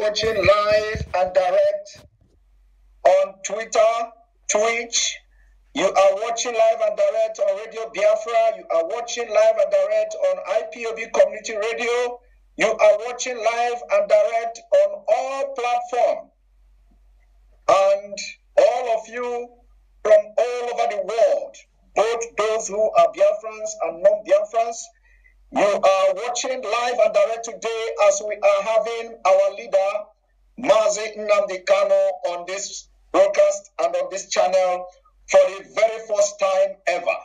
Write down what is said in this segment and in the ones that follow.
watching live and direct on Twitter, Twitch. You are watching live and direct on Radio Biafra. You are watching live and direct on IPOB Community Radio. You are watching live and direct on all platforms. And all of you from all over the world, both those who are Biafrans and non-Biafrans, you are watching live and direct today as we are having our leader, Mazi Nnamdi Kanu, on this broadcast and on this channel for the very first time ever.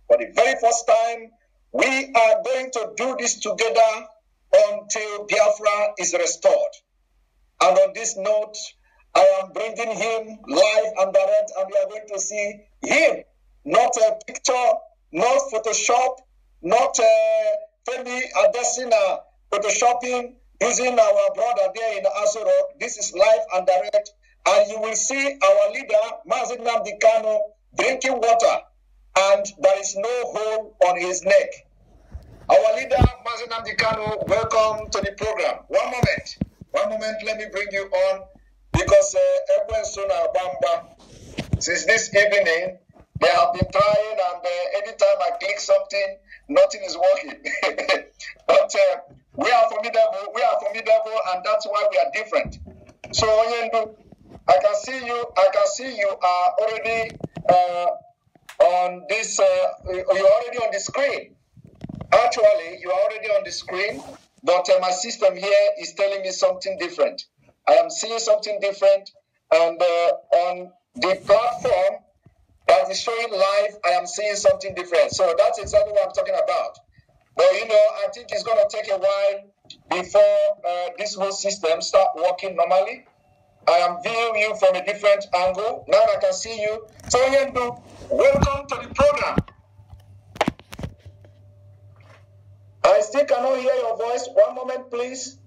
For the very first time, we are going to do this together until Biafra is restored. And on this note, I am bringing him live and direct, and we are going to see him, not a picture, not Photoshop, not Femi Adesina Photoshopping using our brother there in Aso Rock. This is live and direct, and you will see our leader, Mazi Nnamdi Kanu, drinking water, and there is no hole on his neck. Our leader, Mazi Nnamdi Kanu, welcome to the program. One moment, let me bring you on, because Ekpa and Sona Bamba, since this evening, they have been trying, and anytime I click something, nothing is working. But we are formidable, and that's why we are different. So, Oyendu, I can see you are already on this, you're already on the screen. Actually, you are already on the screen, but my system here is telling me something different. I am seeing something different, and on the platform that is showing live, I am seeing something different. So that's exactly what I'm talking about. But you know, I think it's going to take a while before this whole system start working normally. I am viewing you from a different angle. Now I can see you. So Yendu, welcome to the program. I still cannot hear your voice. One moment, please.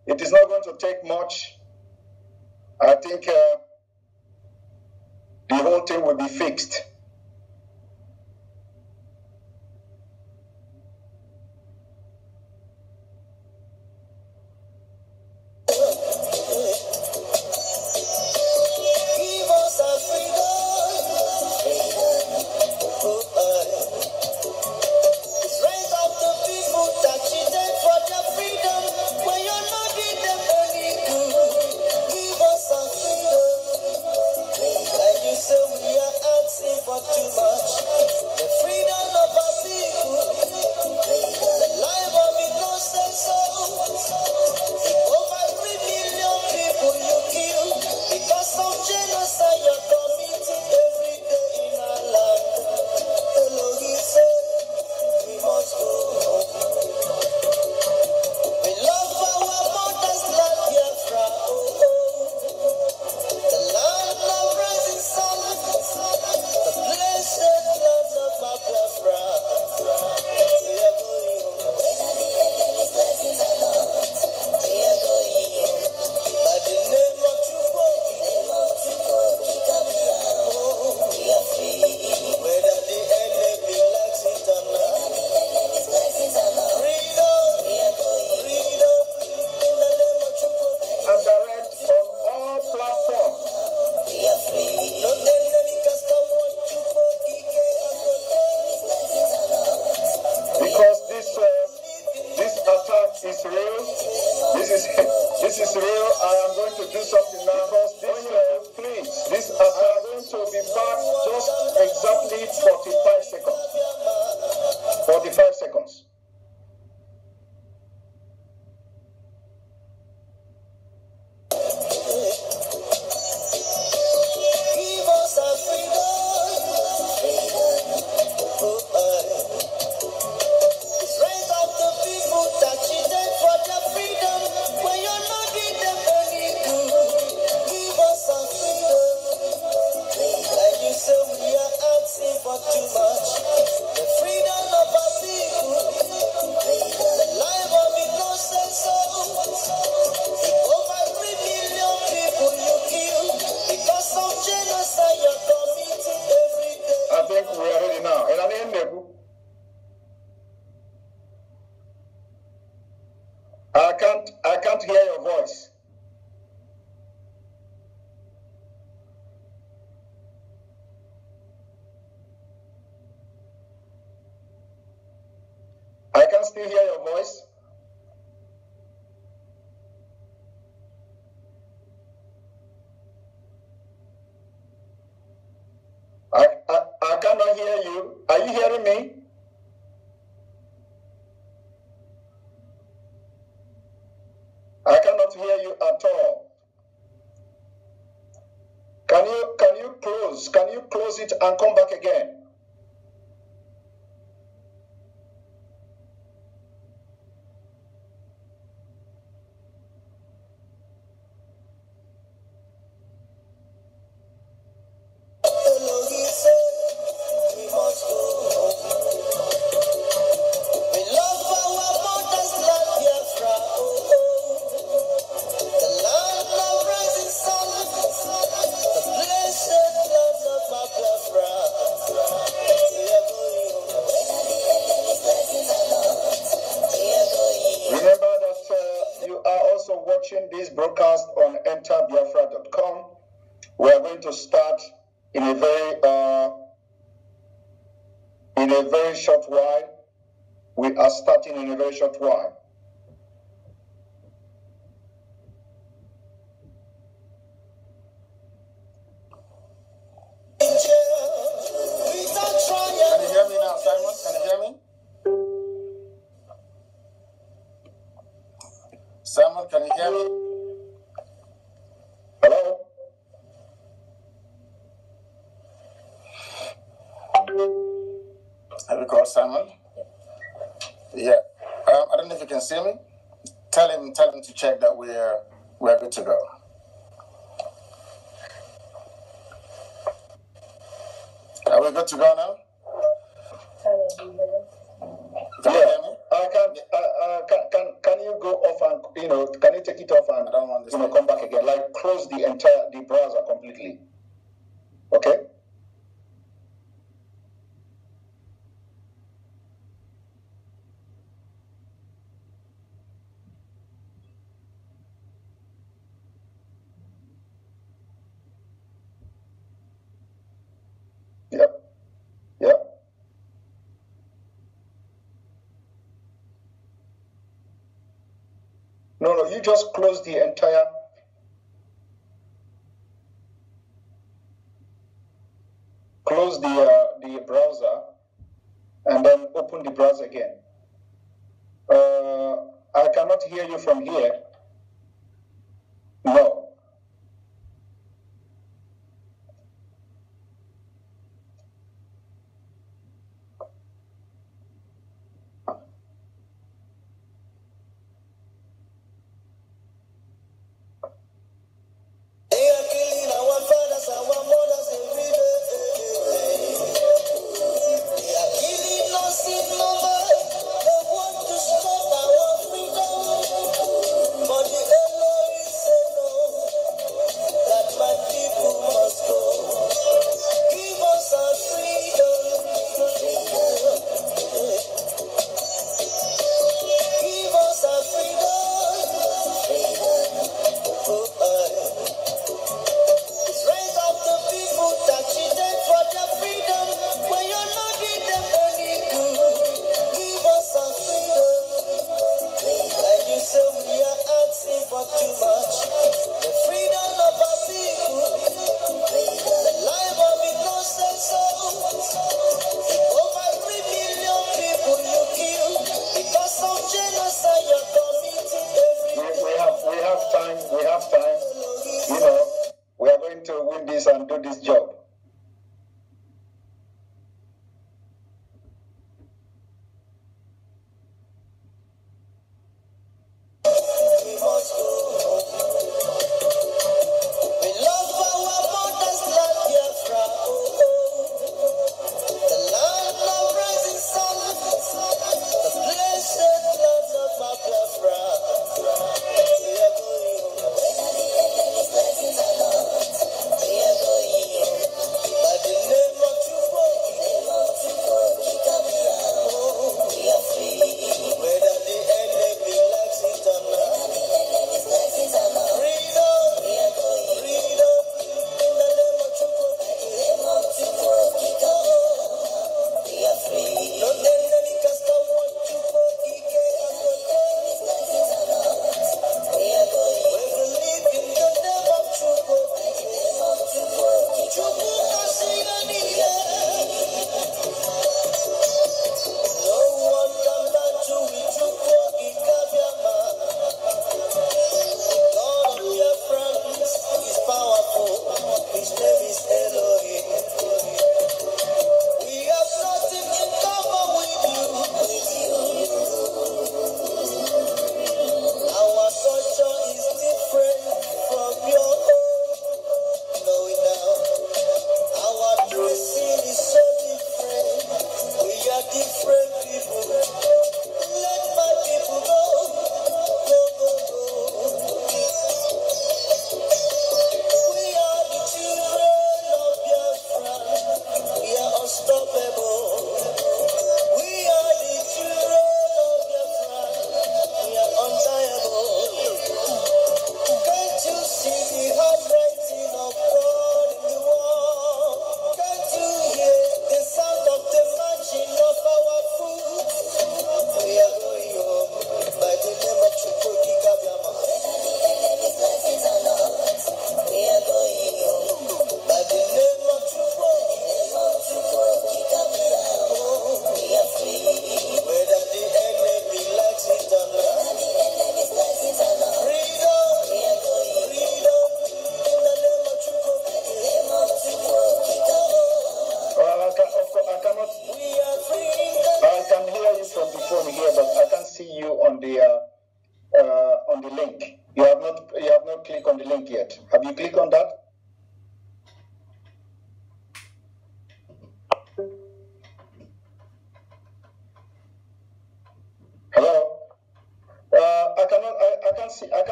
It is not going to take much. I think the whole thing will be fixed. This is real. I am going to do something now because this are going to be back just exactly 45 seconds. 45 seconds. Give us a still hear your voice? I cannot hear you. Are you hearing me? I cannot hear you at all. Can you close? Can you close it and come back again? This broadcast on enterbiafra.com. We are going to start in a very short while. We are starting in a very short while. Can you hear me now, Simon? Can you hear me? Simon, can you hear me? Hello? Have you called Simon? Yeah. I don't know if you can see me. Tell him to check that we're good to go. Are we good to go now? Can you hear me? Can you go off and can you take it off and come back again? Like close the browser completely. Okay? Yep. Yep. No, you just close the entire. Close the browser and then open the browser again. I cannot hear you from here. No.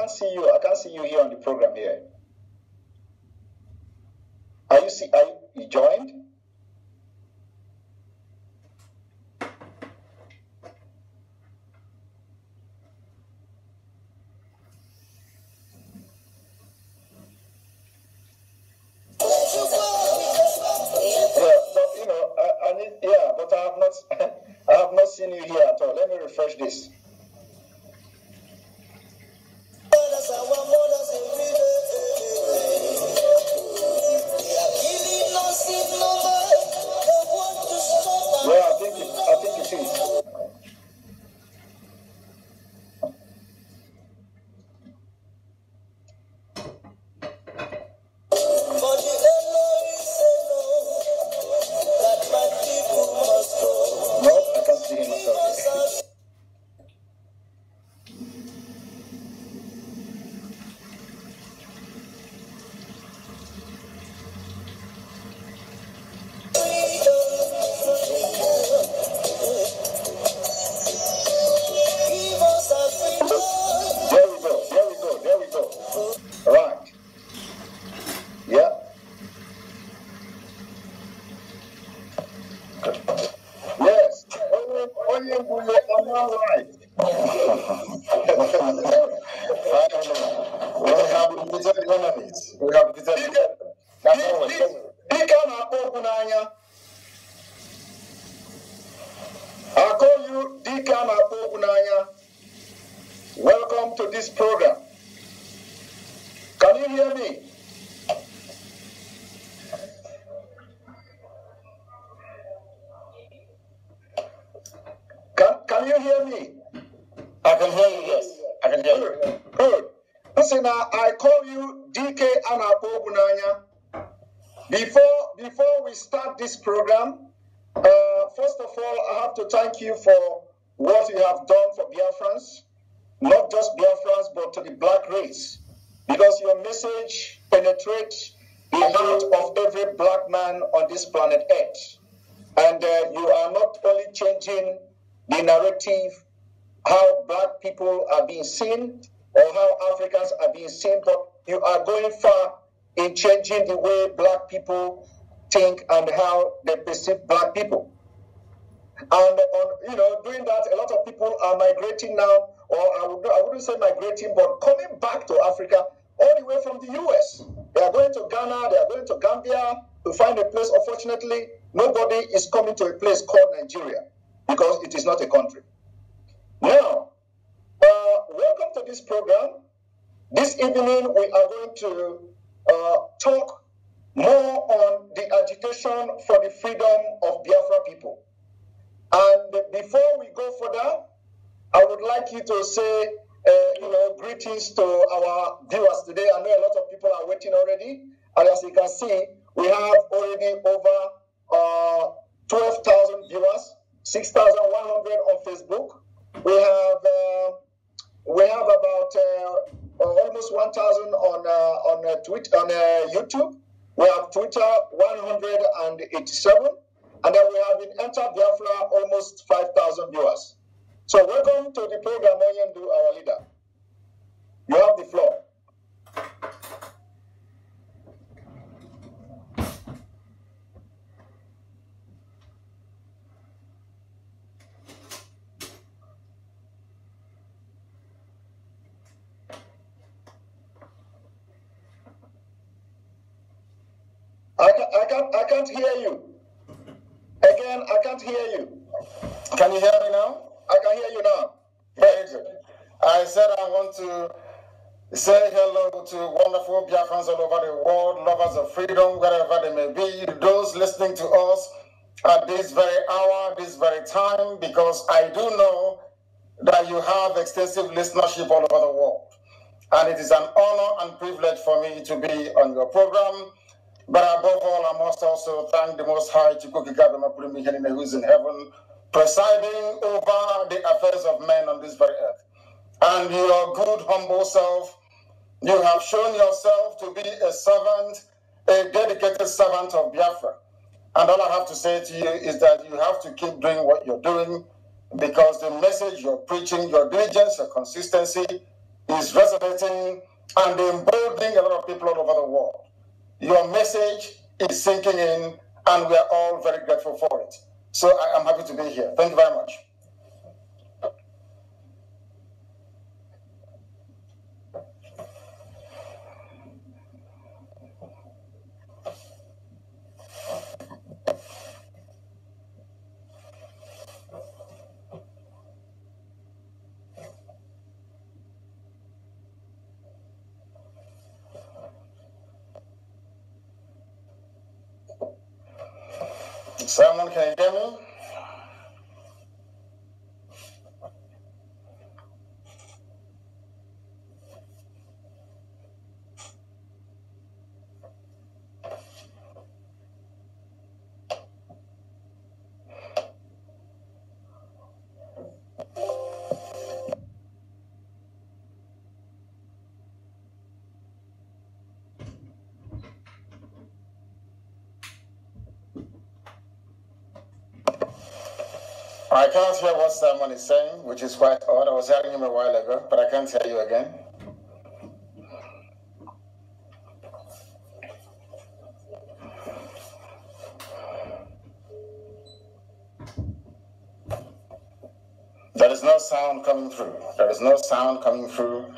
can't see you. I can't see you here on the program here. Are you joined? But I have not seen you here at all. Let me refresh this. Yeah, I think it is. Welcome to this program. Can you hear me? Can you hear me? I can hear you, yes. I can hear you. Good. Listen, I call you DK Anapo Bunanya. Before we start this program, first of all, I have to thank you for what you have done for Biafrans, not just Biafrans, but to the black race, because your message penetrates the heart of every black man on this planet Earth. And you are not only changing the narrative, how black people are being seen, or how Africans are being seen, but you are going far in changing the way black people think and how they perceive black people. And doing that, a lot of people are migrating now, or I wouldn't say migrating, but coming back to Africa all the way from the US. They are going to Ghana, they are going to Gambia to find a place. Unfortunately, nobody is coming to a place called Nigeria because it is not a country. Now, welcome to this program. This evening, we are going to talk more on the agitation for the freedom of Biafra people. And before we go further, I would like you to say, greetings to our viewers today. I know a lot of people are waiting already. And as you can see, we have already over 12,000 viewers, 6,100 on Facebook. We have about almost 1,000 on Twitter, on YouTube. We have Twitter 187. And then we have in Enter Biafra almost 5,000 viewers. So welcome to the program, Onyendu, our leader. You have the floor. I can't hear you. Again, I can't hear you. Can you hear me now? I can hear you now. Very good. I said I want to say hello to wonderful Biafrans all over the world, lovers of freedom, wherever they may be, those listening to us at this very hour, this very time, because I do know that you have extensive listenership all over the world. And it is an honor and privilege for me to be on your program. But above all, I must also thank the Most High, who is in heaven, presiding over the affairs of men on this very earth. And your good, humble self, you have shown yourself to be a servant, a dedicated servant of Biafra. And all I have to say to you is that you have to keep doing what you're doing, because the message you're preaching, your diligence, your consistency is resonating and emboldening a lot of people all over the world. Your message is sinking in, and we are all very grateful for it. So I am happy to be here. Thank you very much. Someone can you hear me? I can't hear what someone is saying, which is quite odd. I was hearing him a while ago, but I can't hear you again. There is no sound coming through. There is no sound coming through.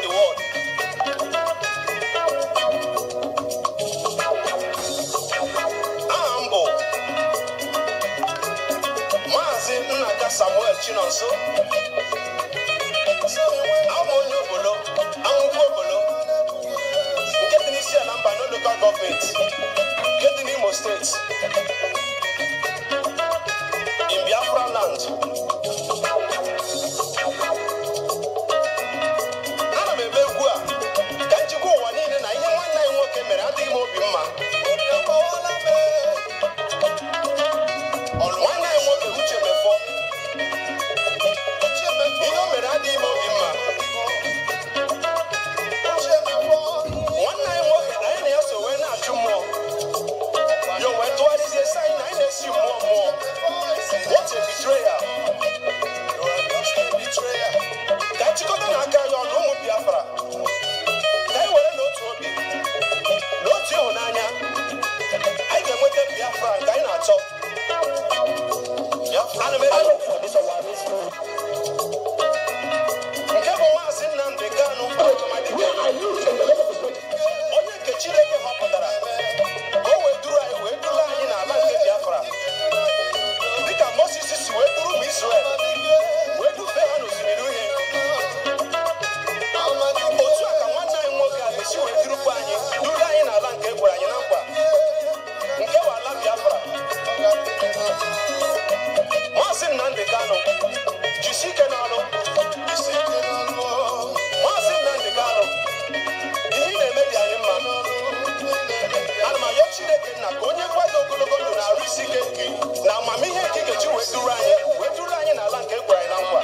the world. Ambo Mazi Nnamdi Samuel Chinonso Amonyo Bolo Amunko Bolo get in Isia Namba no local government get in Imo State in Biafra land. Ana me megua kanji go wanine na ihe nwanna anyị nwoke mere adịghị m obi mma. Nwanna anyị nwoke uche mefọ ihe o mere adịghị m obi mma. Nwanna anyị nwoke na anyị na ya so wee na-achụ mmụọ yo wee tụgharịzie sị anyị na anyị na-esi mmụọ mmụọ. What a betrayer! You are just a betrayer. Ka anyị chịkọta n'aka ya ọnụ ụmụ Biafra ka anyị were n'otu obi n'otu ịhụnanya anyị ga-enweta Biafra nke anyị na-achọ. Ana m nke bụ Mazi Nnamdi Kanu onye nke Chineke họpụtara ka o wee duru anyị n'ala nke Biafra dịka Moses si wee duru ụmụ Israel wee dufee ha n'osimiri uhie. Otu a ka nwanne anyị nwoke a ga-esi wee durukwa anyị duru anyị n'ala nke e gwara anyị na nkwa nke bụ ala Biafra. Mazi Nnamdi Kanu jisi ike n'ọrụ. Mazi Nnamdi Kanu ihe ị na-eme dị anyị mma. Ana m ayọ Chineke nna ka onye kwado ogologo ndụ na arụ isi ike gị na amamihe nke ị ga-eji wee duru anyị n'ala nke e gwara anyị na nkwa.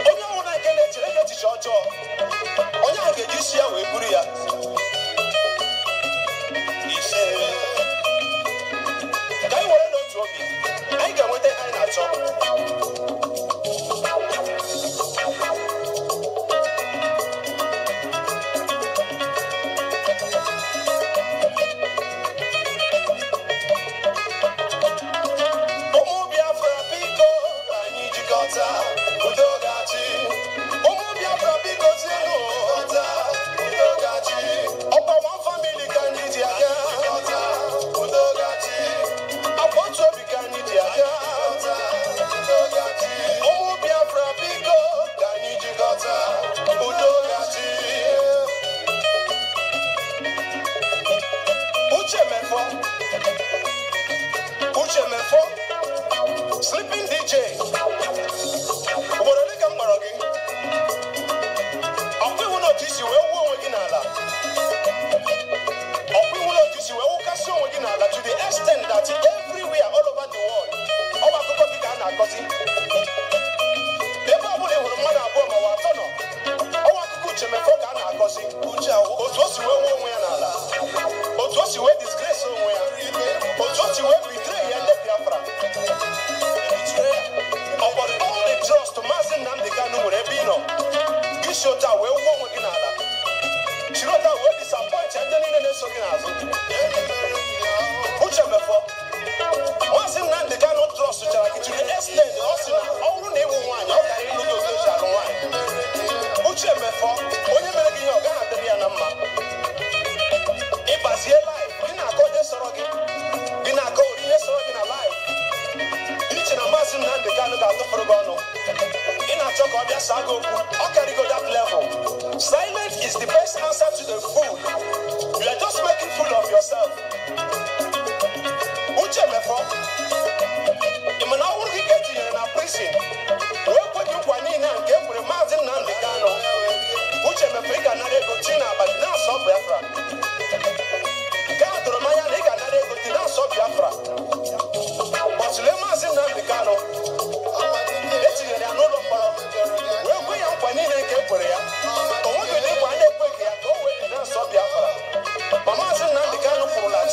Onye ọbụla nke na-echere gị echiche ọjọọ onye ahụ ga-eji isi ya wee buru ya. Ka anyị were n'otu obi anyị ga-enweta ihe anyị na-achọ. Ụmụ Biafra biko ka anyị jikọta udo ga-achị. Ụmụ Biafra biko tienụ ụta udo ga-achị. Ọkwa one family ka anyị ji aga udo ga-achị. Ọkwa otu obi ka anyị ji aga udo ga-achị. Ụmụ Biafra biko ka anyị jikọta udo ga-achị. Uche mefọ Sleeping DJ obodo dịka m gbara gị ọkwa iwu na otu isi wee wuo onwe gị n'ala. Ọkwa iwu na otu isi wee wụkasị onwe gị n'ala to the extent that everywhere all over the world ọ bụ akụkọ gị ka a na-akọzi. Ebe ọ bụla ị hụrụ mmadụ abụọ ma ọ bụ atọ nọ ọwa akụkọ Uche mefọ ka a na-akọzi. Otu o si wee wuo onwe ya n'ala, otu o si wee disgrace onwe ya, otu o si wee betray ya ndị Biafra. Upon all the trust Mazi Nnamdi Kanu nwere ebe ị nọ gị si otu a wee wuo onwe gị n'ala, chiri otu a wee disappoint ndị niile na-eso gị n'azụ. Uche mefọ Mazi Nnamdi Kanu trust chara gị to the extent ọ sị na ọ bụrụ na ịwụ nwaanyị ọ gara ịlụ gị otu esi alụ nwaanyị. Uche mefọ onye mere gị ihe ọ gaghị adịrị ya na mma. Ịbazie live gị na-akọ onye sọrọ gị na-akọ ori ihe sọrọ gị na live. Iche na Mazi Nnamdi Kanu ga-atụfuru gị ọnụ. Ị na-achọ ka ọ bịa saa gị okwu ọ karịgo that level. Silence is the best answer to the fool. You are just making fool of yourself. Uche mefọ ị ma na ọ hụrụ gị ka etinyere na prison wee kwe gị nkwa niile nke e kwere Mazi Nnamdi Kanu. Uche mefọ ị ga-anara ego tii n'abalị na-asọ Biafra. Nke a doro m anya na ị ga-anara ego tii na-asọ Biafra. Bọtụlee Mazi Nnamdi Kanu etinyere ya n'ụlọ mkpọrọ wee kwe ya nkwa niile nke e kwere ya. O nweghị ụdị nkwa a na-ekweghị ya ka o wee na-asọ Biafra. Ma Mazi Nnamdi Kanu kwuru like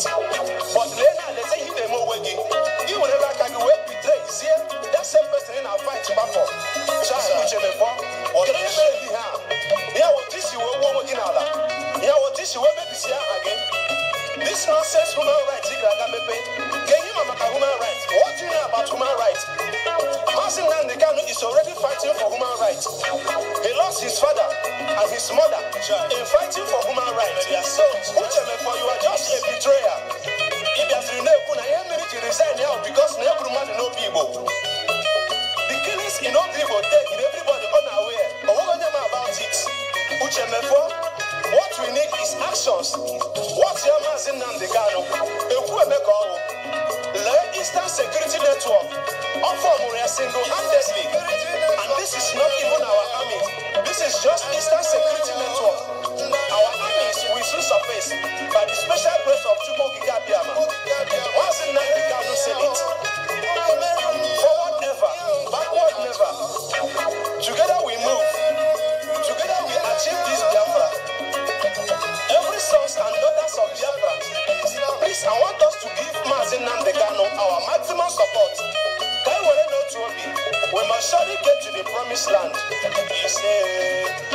it. But later, they say he demo wegi. He will never can go betray. See, that same person in our fight back for. So I put him for. What do you say? Yeah, what this you will work in Allah. Yeah, what this you will make this year again. This nonsense human rights, can you mama human rights? What do you know about human rights? Mazi Nnamdi Kanu is already fighting for human rights. He lost his father and his mother in fighting for human rights. So, you are just a betrayer. If you are to resign now because everyone no people. The killings in all people take everybody unaware. But what do you know about it? What we need is actions. What's your Mazi Nnamdi Kanu? The Eastern Security Network offer Muria single-handedly. And this is not even our army. This is just Eastern Security Network. Our armies will soon surface by the special grace of Chukwu Abiyama. Mazi Nnamdi Kanu said it. Forward never, backward never. Together we move. Together we achieve this Biafra. Every sons and daughters of Biafra, please, I want us to give Mazi Nnamdi Kanu our maximum support. We must surely get to the promised land. He said.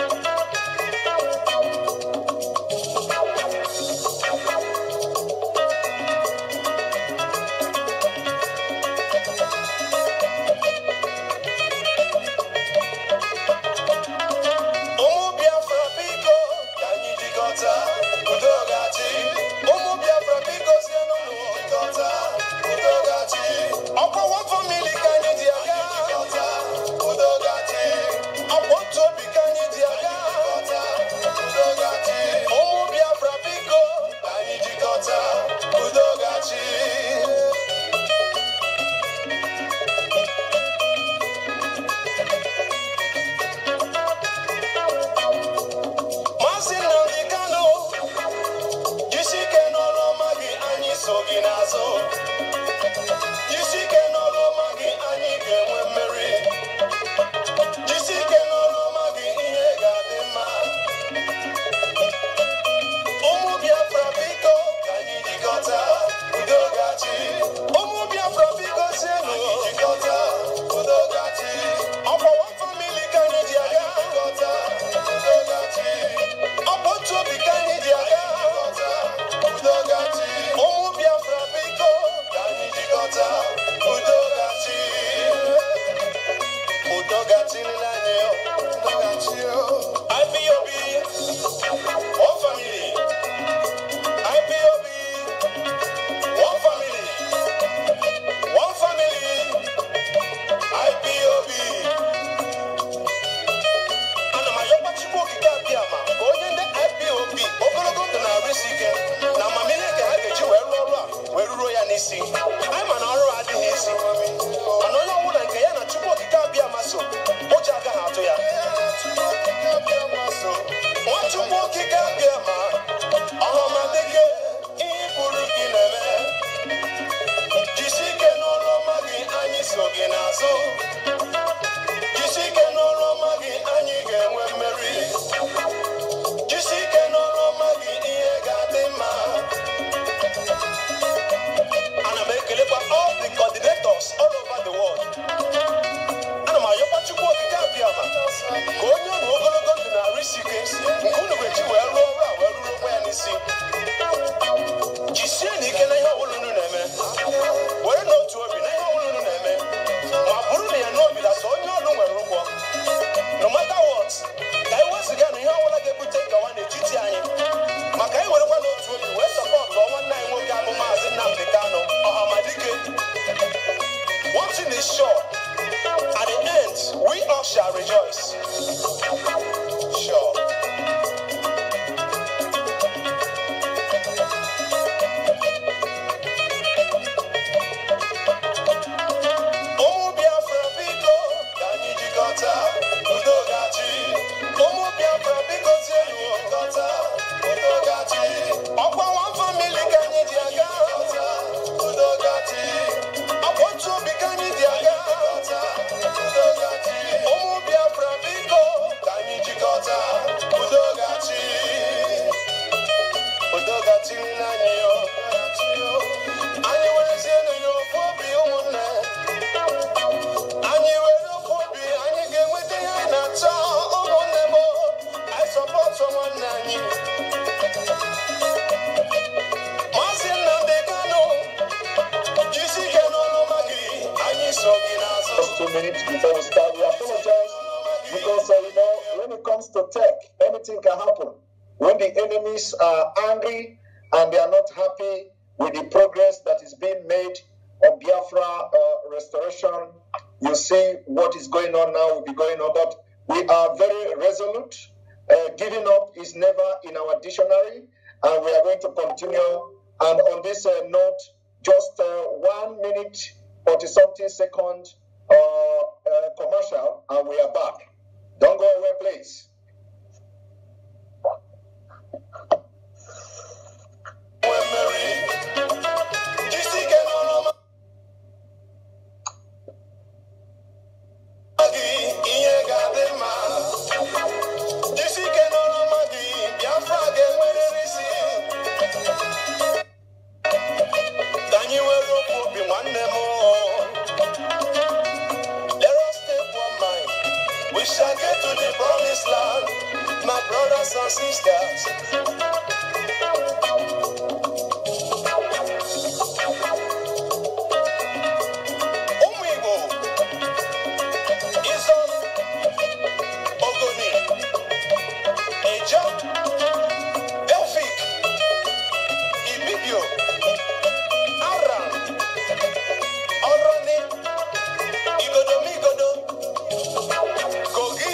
minute before we start. We apologize because, when it comes to tech, anything can happen. When the enemies are angry and they are not happy with the progress that is being made on Biafra restoration, you see what is going on now will be going on. But we are very resolute. Giving up is never in our dictionary, and we are going to continue. And on this note, just 1 minute, 40-something second commercial, and we are back. Don't go away, please. We shall get to the promised land, my brothers and sisters. Umigo, Izon, Ogoni, Eja, Elfik, Ibibio, Aram, Oroni, Igodo, Kogi.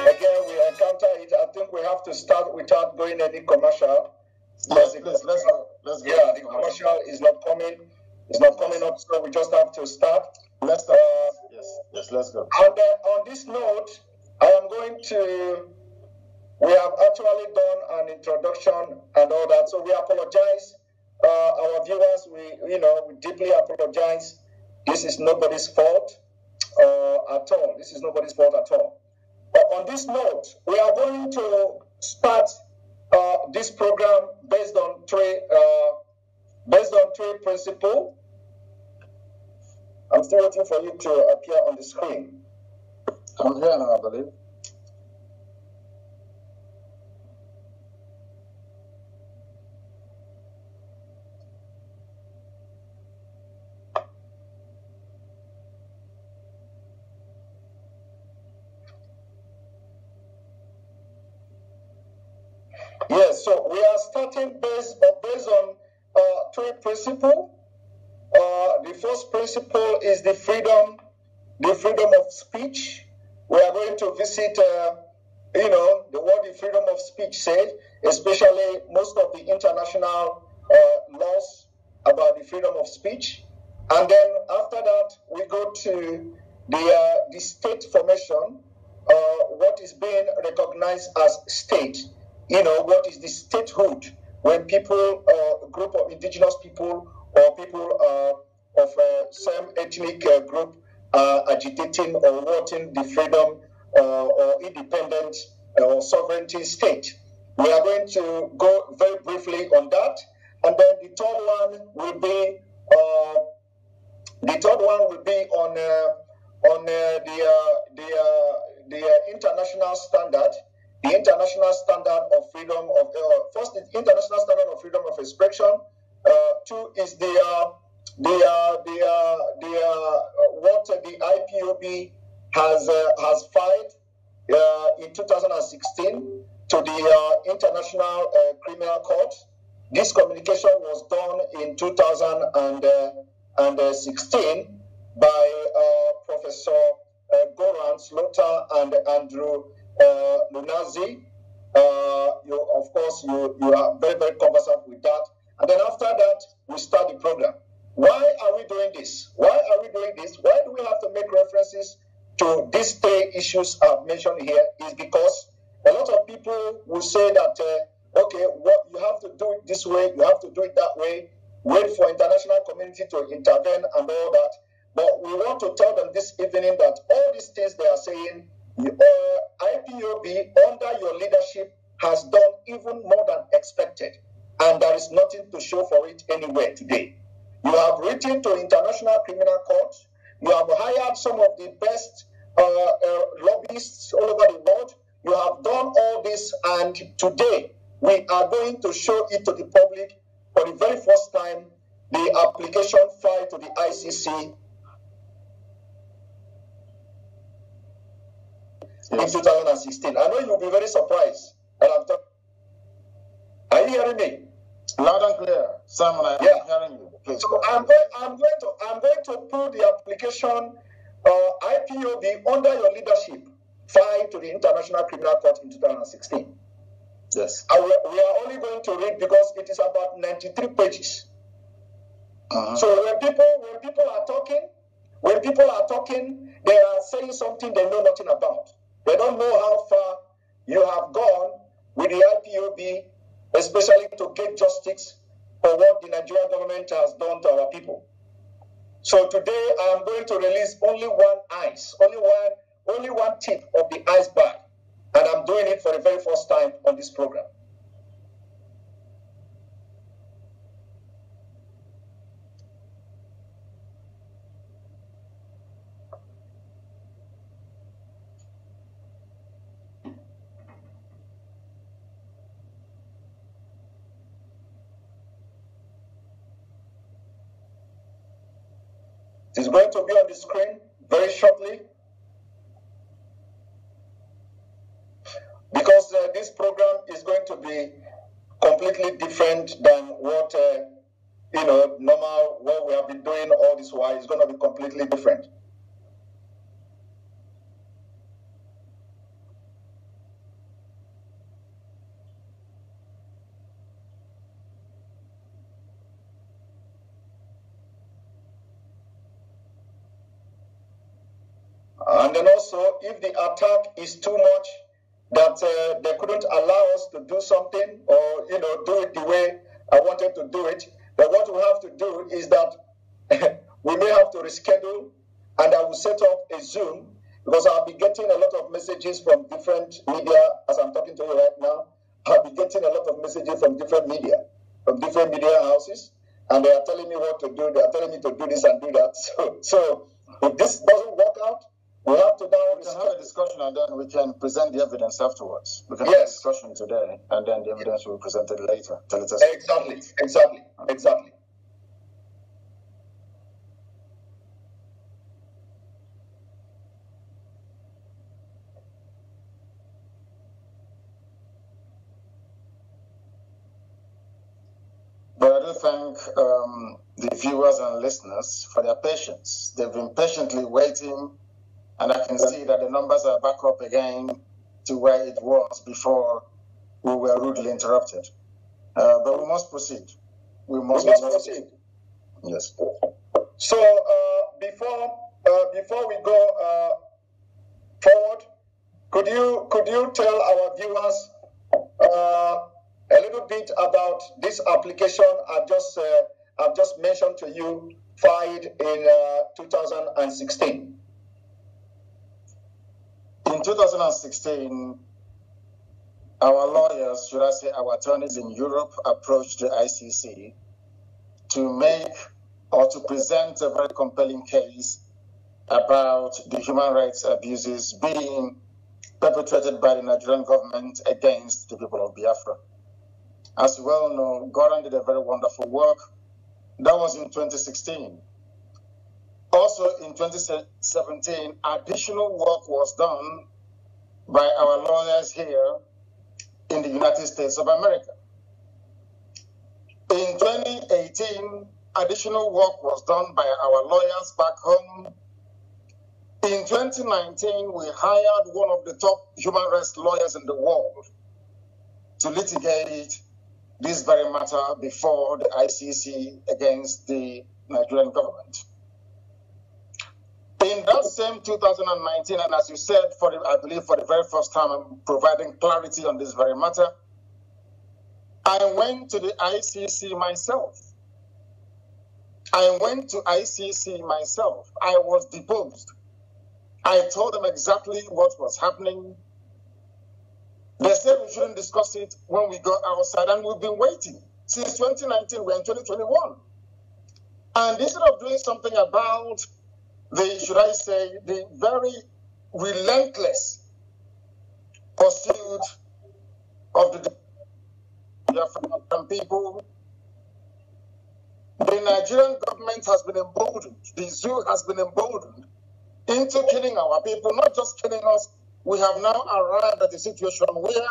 Again, we encounter it. I think we have to start without going any commercial. Yes, please, let's go. Yeah, the commercial is not coming. It's not coming up, so we just have to start. Let's start. Yes, let's go. And on this note, I am going to. We have actually done an introduction and all that, so we apologize, our viewers. We deeply apologize. This is nobody's fault at all. This is nobody's fault at all. But on this note, we are going to start this program based on three principles. I'm still waiting for you to appear on the screen. I'm here now, I believe. Yes, so we are starting based on three principles. The first principle is the freedom of speech. We are going to visit, what the freedom of speech said, especially most of the international laws about the freedom of speech. And then after that, we go to the state formation, what is being recognized as state. What is the statehood when people, a group of indigenous people or people of same ethnic group are agitating or wanting the freedom or independent or sovereignty state. We are going to go very briefly on that. And then the third one will be on the international standard. The international standard of freedom of first, the international standard of freedom of expression. Two is what the IPOB has filed in 2016 to the International Criminal Court. This communication was done in 2016 by Professor Goran Slota and Andrew Lunazi. You are very, very conversant with that. And then after that, we start the program. Why are we doing this? Why do we have to make references to these three issues I've mentioned here? Is because a lot of people will say that, you have to do it this way, you have to do it that way, wait for international community to intervene and all that. But we want to tell them this evening that all these things they are saying, IPOB under your leadership has done even more than expected, and there is nothing to show for it anywhere today. You have written to International Criminal Court. You have hired some of the best lobbyists all over the world. You have done all this, and today we are going to show it to the public for the very first time the application filed to the ICC in 2016. I know you'll be very surprised that I'm talking. Are you hearing me? Loud and clear, Simon. I'm hearing you. Please. So I'm going to put the application IPOB under your leadership filed to the International Criminal Court in 2016. Yes. We are only going to read because it is about 93 pages. So when people are talking, they are saying something they know nothing about. They don't know how far you have gone with the IPOB, especially to get justice for what the Nigerian government has done to our people. So today I am going to release only one tip of the iceberg, and I'm doing it for the very first time on this program. It's going to be on the screen very shortly, because this program is going to be completely different than what normal what we have been doing all this while. It's going to be completely different. And then also, if the attack is too much, that they couldn't allow us to do something or, do it the way I wanted to do it, but what we have to do is that we may have to reschedule, and I will set up a Zoom, because I'll be getting a lot of messages from different media as I'm talking to you right now. I'll be getting a lot of messages from different media houses, and they are telling me what to do. They are telling me to do this and do that. So if this doesn't work out, we have to now have a discussion, and then we can present the evidence afterwards. We can have a discussion today, and then the evidence will be presented later. Exactly. But I do thank the viewers and listeners for their patience. They've been patiently waiting, and I can see that the numbers are back up again to where it was before we were rudely interrupted. But we must proceed. We must proceed. Yes. So before we go forward, could you tell our viewers a little bit about this application I've just mentioned to you, filed in 2016? In 2016, our lawyers, should I say our attorneys in Europe, approached the ICC to make or to present a very compelling case about the human rights abuses being perpetrated by the Nigerian government against the people of Biafra. As you well know, Goran did a very wonderful work. That was in 2016. Also in 2017, additional work was done by our lawyers here in the United States of America. In 2018, additional work was done by our lawyers back home. In 2019, we hired one of the top human rights lawyers in the world to litigate this very matter before the ICC against the Nigerian government. In that same 2019, and as you said, I believe for the very first time, I'm providing clarity on this very matter, I went to the ICC myself. I was deposed. I told them exactly what was happening. They said we shouldn't discuss it when we go outside, and we've been waiting. Since 2019, we're in 2021. And instead of doing something about the very relentless pursuit of the Biafran people, the Nigerian government has been emboldened, the zoo has been emboldened into killing our people, not just killing us. We have now arrived at a situation where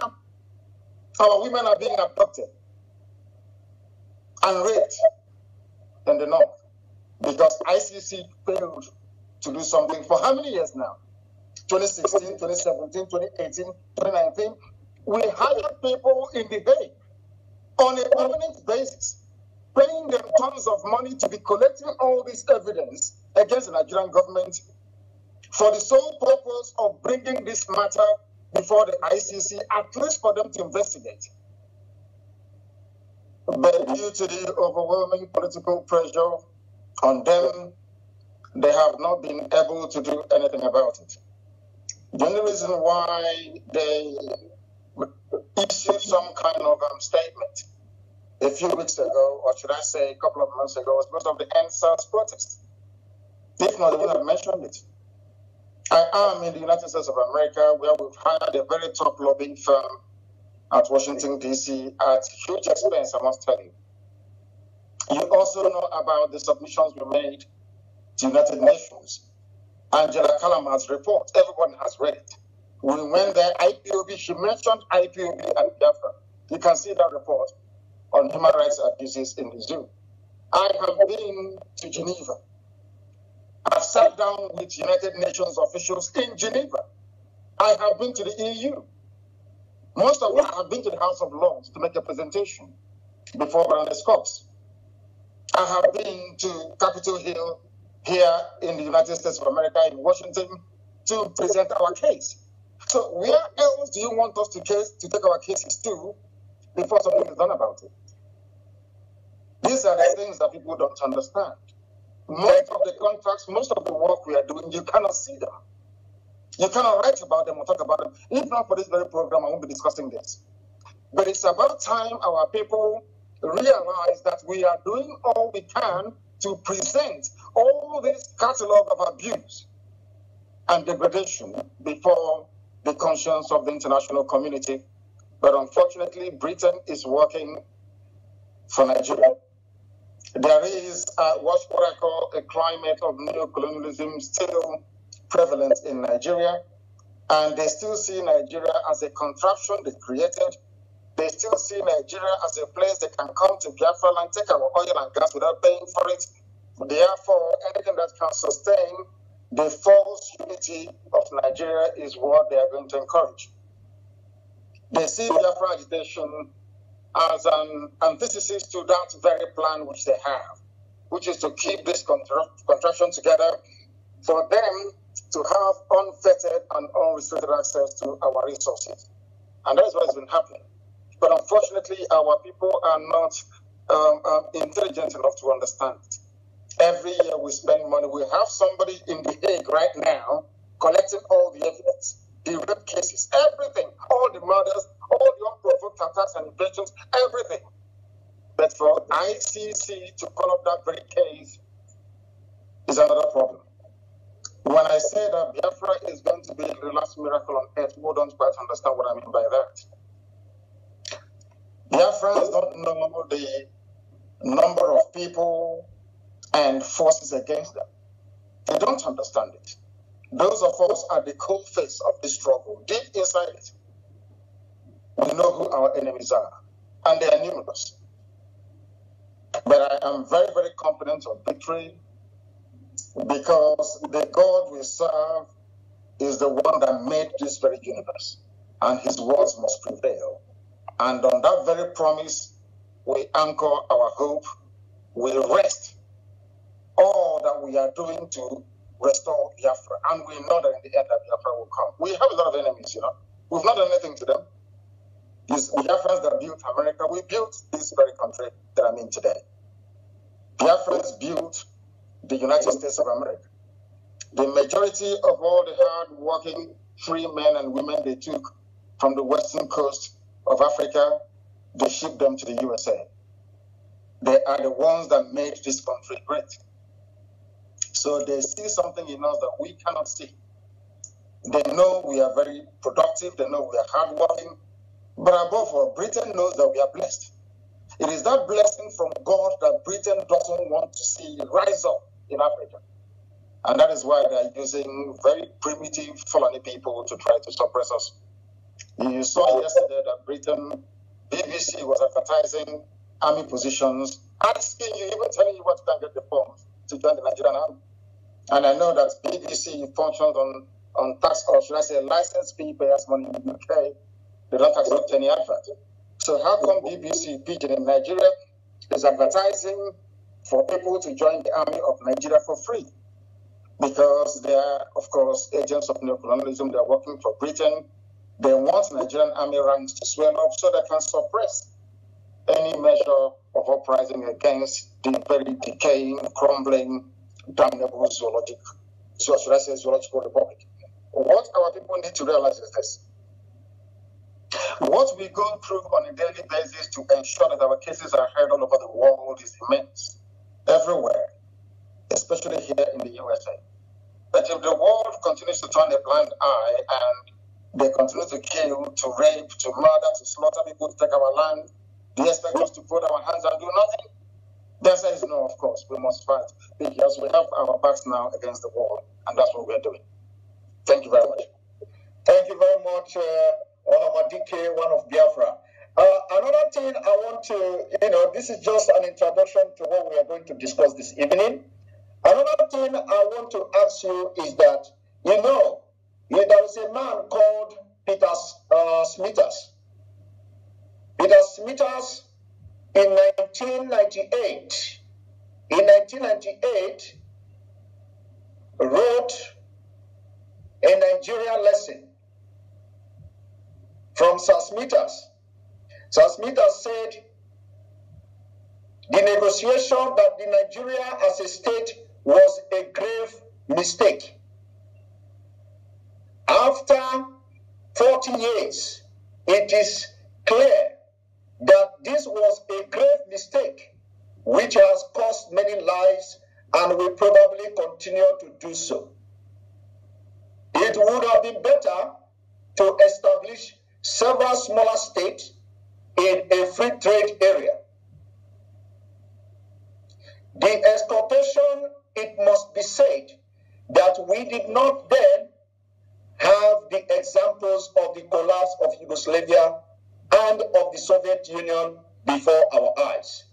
our women are being abducted and raped in the north because ICC failed to do something for how many years now? 2016, 2017, 2018, 2019. We hired people in the Hague on a permanent basis, paying them tons of money to be collecting all this evidence against the Nigerian government for the sole purpose of bringing this matter before the ICC, at least for them to investigate. But due to the overwhelming political pressure on them, they have not been able to do anything about it. The only reason why they issued some kind of statement a few weeks ago, or should I say a couple of months ago, was because of the NSAS protest. If not, they would have mentioned it. I am in the United States of America, where we've hired a very top lobbying firm at Washington, D.C. at huge expense, I must tell you. You also know about the submissions we made to United Nations. Angela Calamar's report, everyone has read it. We went there, IPOB, she mentioned IPOB and Biafra. You can see that report on human rights abuses in the zoo. I have been to Geneva. I've sat down with United Nations officials in Geneva. I have been to the EU. Most of them have been to the House of Lords to make a presentation before Baroness Cox. I have been to Capitol Hill here in the United States of America, in Washington, to present our case. So where else do you want us to take our cases to before something is done about it? These are the things that people don't understand. Most of the contracts, most of the work we are doing, you cannot see them. You cannot write about them or talk about them. If not for this very program, I won't be discussing this. But it's about time our people realize that we are doing all we can to present all this catalog of abuse and degradation before the conscience of the international community. But unfortunately, Britain is working for Nigeria. There is what I call a climate of neocolonialism still prevalent in Nigeria, and they still see Nigeria as a contraption they created. They still see Nigeria as a place they can come to Biafra and take our oil and gas without paying for it. Therefore, anything that can sustain the false unity of Nigeria is what they are going to encourage. They see Biafra agitation as an antithesis to that very plan which they have, which is to keep this contraption together for them to have unfettered and unrestricted access to our resources. And that is what has been happening. But unfortunately, our people are not intelligent enough to understand it. Every year we spend money. We have somebody in The Hague right now collecting all the evidence, the rape cases, everything, all the murders, all the unprovoked attacks and invasions, everything. But for ICC to call up that very case is another problem. When I say that Biafra is going to be the last miracle on earth, we don't quite understand what I mean by that. Biafrans don't know the number of people and forces against them. They don't understand it. Those of us at the cold face of this struggle, deep inside it, we know who our enemies are, and they are numerous. But I am very, very confident of victory because the God we serve is the one that made this very universe, and his words must prevail. And on that very promise, we anchor our hope, we rest all that we are doing to restore Biafra. And we know that in the end that Biafra will come. We have a lot of enemies, you know. We've not done anything to them. These Biafrans that built America, we built this very country that I'm in today. Biafrans built the United States of America. The majority of all the hard-working free men and women they took from the western coast of Africa, they shipped them to the USA. They are the ones that made this country great. So they see something in us that we cannot see. They know we are very productive. They know we are hardworking. But above all, Britain knows that we are blessed. It is that blessing from God that Britain doesn't want to see rise up in Africa. And that is why they are using very primitive Fulani people to try to suppress us. You saw yesterday that Britain, BBC was advertising army positions, asking you, even telling you what you can get the forms to join the Nigerian army. And I know that BBC functions on tax, or should I say license fee payers money in the UK. They don't accept any advert. So how come BBC Pidgin in Nigeria is advertising for people to join the army of Nigeria for free? Because they are, of course, agents of neocolonialism. They are working for Britain. They want Nigerian army ranks to swell up so they can suppress any measure of uprising against the very decaying, crumbling, damnable zoological republic. What our people need to realize is this. What we go through on a daily basis to ensure that our cases are heard all over the world is immense, everywhere, especially here in the USA. But if the world continues to turn a blind eye and they continue to kill, to rape, to murder, to slaughter people, to take our land, they expect us to put our hands and do nothing? The answer is no, of course. We must fight because we have our backs now against the wall, and that's what we're doing. Thank you very much. Thank you very much, Onamadike, one of Biafra. Another thing I want to, this is just an introduction to what we are going to discuss this evening. Another thing I want to ask you is that, there is a man called Peter Smithers. Peter Smithers in 1998, wrote a Nigeria lesson from Sir Smithers. Sir Smithers said the negotiation that the Nigeria as a state was a grave mistake. After 40 years, it is clear that this was a grave mistake which has cost many lives and will probably continue to do so. It would have been better to establish several smaller states in a free trade area. The exculpation, it must be said, that we did not then have the examples of the collapse of Yugoslavia and of the Soviet Union before our eyes.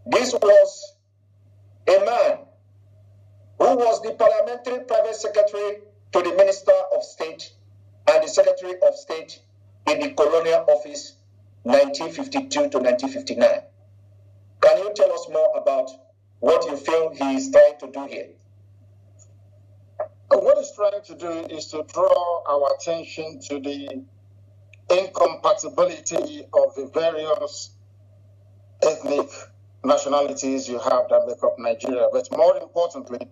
This was a man who was the parliamentary private secretary to the Minister of State and the Secretary of State in the Colonial Office 1952 to 1959. Can you tell us more about what you feel he is trying to do here? What he's trying to do is to draw our attention to the incompatibility of the various ethnic nationalities you have that make up Nigeria, but more importantly,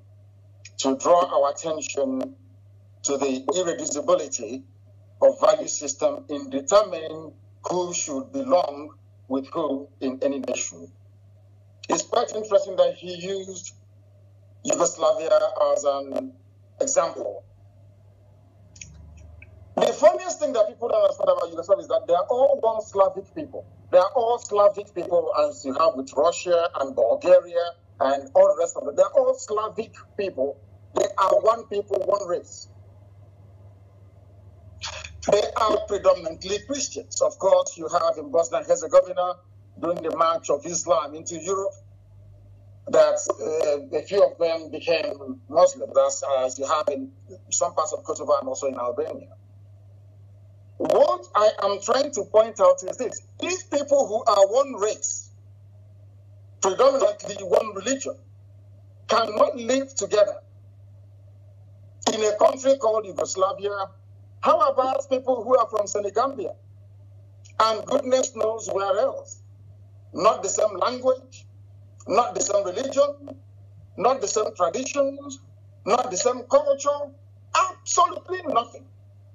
to draw our attention to the irreducibility of value system in determining who should belong with whom in any nation. It's quite interesting that he used Yugoslavia as an example. The funniest thing that people don't understand about Yugoslavia is that they are all one Slavic people. They are all Slavic people, as you have with Russia and Bulgaria and all the rest of it. They are all Slavic people. They are one people, one race. They are predominantly Christians. Of course, you have in Bosnia and Herzegovina, during the march of Islam into Europe, that a few of them became Muslims, as you have in some parts of Kosovo and also in Albania. What I am trying to point out is this: these people who are one race, predominantly one religion, cannot live together in a country called Yugoslavia. How about people who are from Senegambia and goodness knows where else? Not the same language, not the same religion, not the same traditions, not the same culture, absolutely nothing.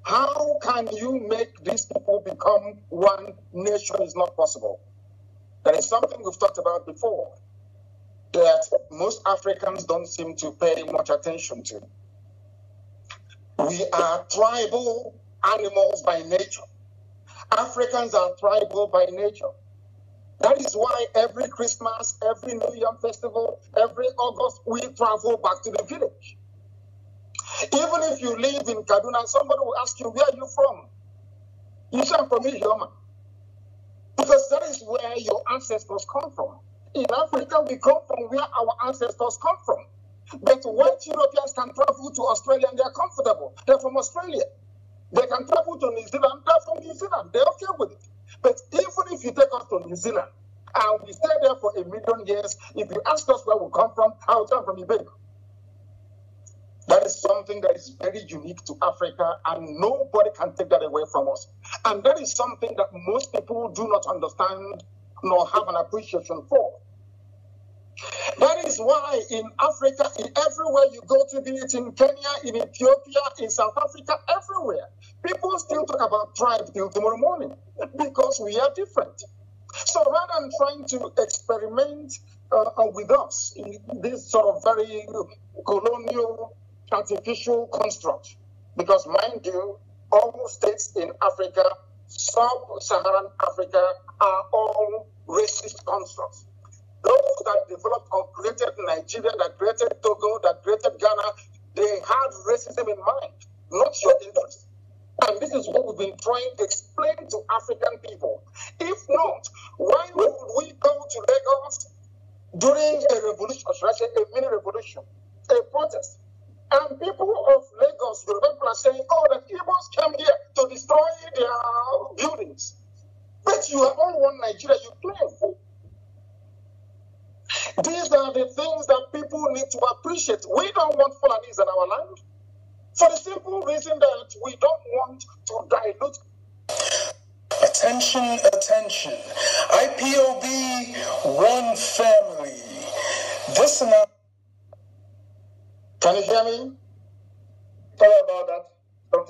How can you make these people become one nation? Is not possible. That is something we've talked about before, that most Africans don't seem to pay much attention to. We are tribal animals by nature. Africans are tribal by nature. That is why every Christmas, every New Year festival, every August, we travel back to the village. Even if you live in Kaduna, somebody will ask you, where are you from? You say, I'm from Ihioma. Because that is where your ancestors come from. In Africa, we come from where our ancestors come from. But white Europeans can travel to Australia and they're comfortable. They're from Australia. They can travel to New Zealand. They're from New Zealand. They're okay with it. But even if you take us to New Zealand and we stay there for 1 million years, if you ask us where we come from, I will come from Iberia. That is something that is very unique to Africa, and nobody can take that away from us. And that is something that most people do not understand nor have an appreciation for. That is why in Africa, everywhere you go to, be it in Kenya, in Ethiopia, in South Africa, everywhere, people still talk about tribe till tomorrow morning because we are different. So rather than trying to experiment with us in this sort of very colonial, artificial construct, because mind you, all states in Africa, sub-Saharan Africa, are all racist constructs. Those that developed or created Nigeria, that created Togo, that created Ghana, they had racism in mind, not your interest. And this is what we've been trying to explain to African people. If not, why would we go to Lagos during a revolution, or should I say a mini revolution, a protest? And people of Lagos, the people are saying, oh, the Igbos came here to destroy their buildings. But you are all one Nigeria, you claim. These are the things that people need to appreciate. We don't want Fulanis in our land for the simple reason that we don't want to dilute. Attention, attention. IPOB, one family. This and that. Can you hear me? Sorry about that.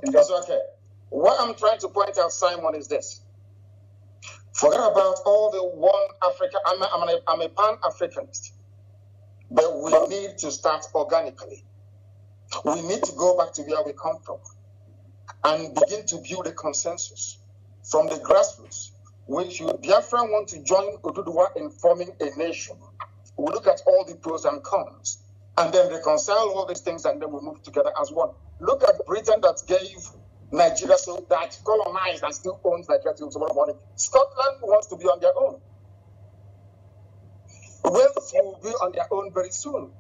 It's okay. What I'm trying to point out, Simon, is this. Forget about all the one Africa. I'm a pan-Africanist. But we need to start organically. We need to go back to where we come from and begin to build a consensus from the grassroots. Which Biafra want to join Oduduwa in forming a nation. We look at all the pros and cons and then reconcile all these things, and then we move together as one. Look at Britain that gave Nigeria, so that colonized and still owns Nigeria till tomorrow morning. Scotland wants to be on their own. Wales will be on their own very soon.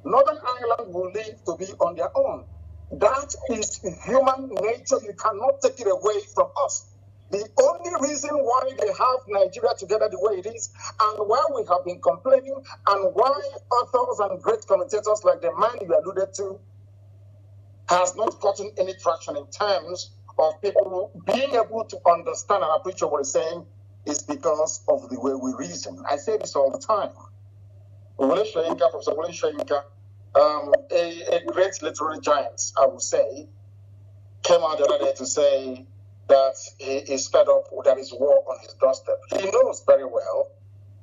Northern Ireland will live to be on their own. That is human nature. You cannot take it away from us. The only reason why they have Nigeria together the way it is, and why we have been complaining, and why authors and great commentators like the man you alluded to has not gotten any traction in terms of people being able to understand and appreciate what he's saying, is because of the way we reason. I say this all the time. Professor Wole Soyinka, a great literary giant, I would say, came out the other day to say that he is fed up with there is war on his doorstep. He knows very well,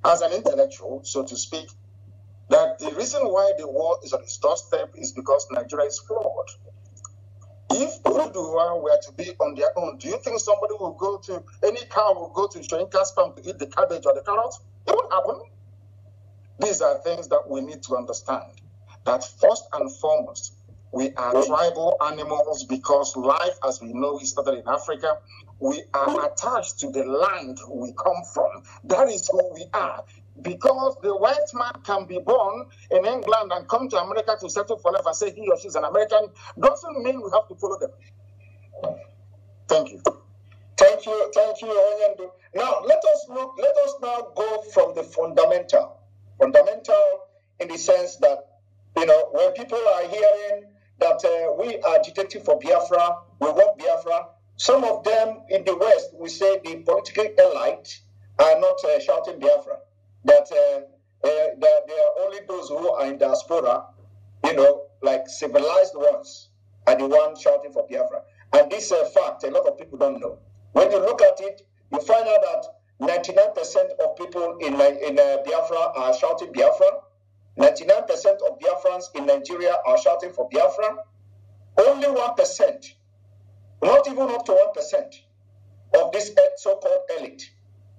as an intellectual, so to speak, that the reason why the war is on his doorstep is because Nigeria is flawed. If Oduduwa were to be on their own, do you think somebody will go to, any cow will go to Soyinka's farm to eat the cabbage or the carrots? It won't happen. These are things that we need to understand. That first and foremost, we are tribal animals because life as we know it started in Africa. We are attached to the land we come from. That is who we are. Because the white man can be born in England and come to America to settle for life and say he or she is an American, doesn't mean we have to follow them. Thank you. Thank you, Onyendu. Now let us now go from the fundamental in the sense that, you know, when people are hearing that we are agitating for Biafra, we want Biafra, some of them in the West, we say the political elite are not shouting Biafra. That there are only those who are in diaspora, you know, like civilized ones, are the ones shouting for Biafra. And this is a fact a lot of people don't know. When you look at it, you find out that 99% of people in Biafra are shouting Biafra. 99% of Biafrans in Nigeria are shouting for Biafra. Only 1%, not even up to 1% of this so-called elite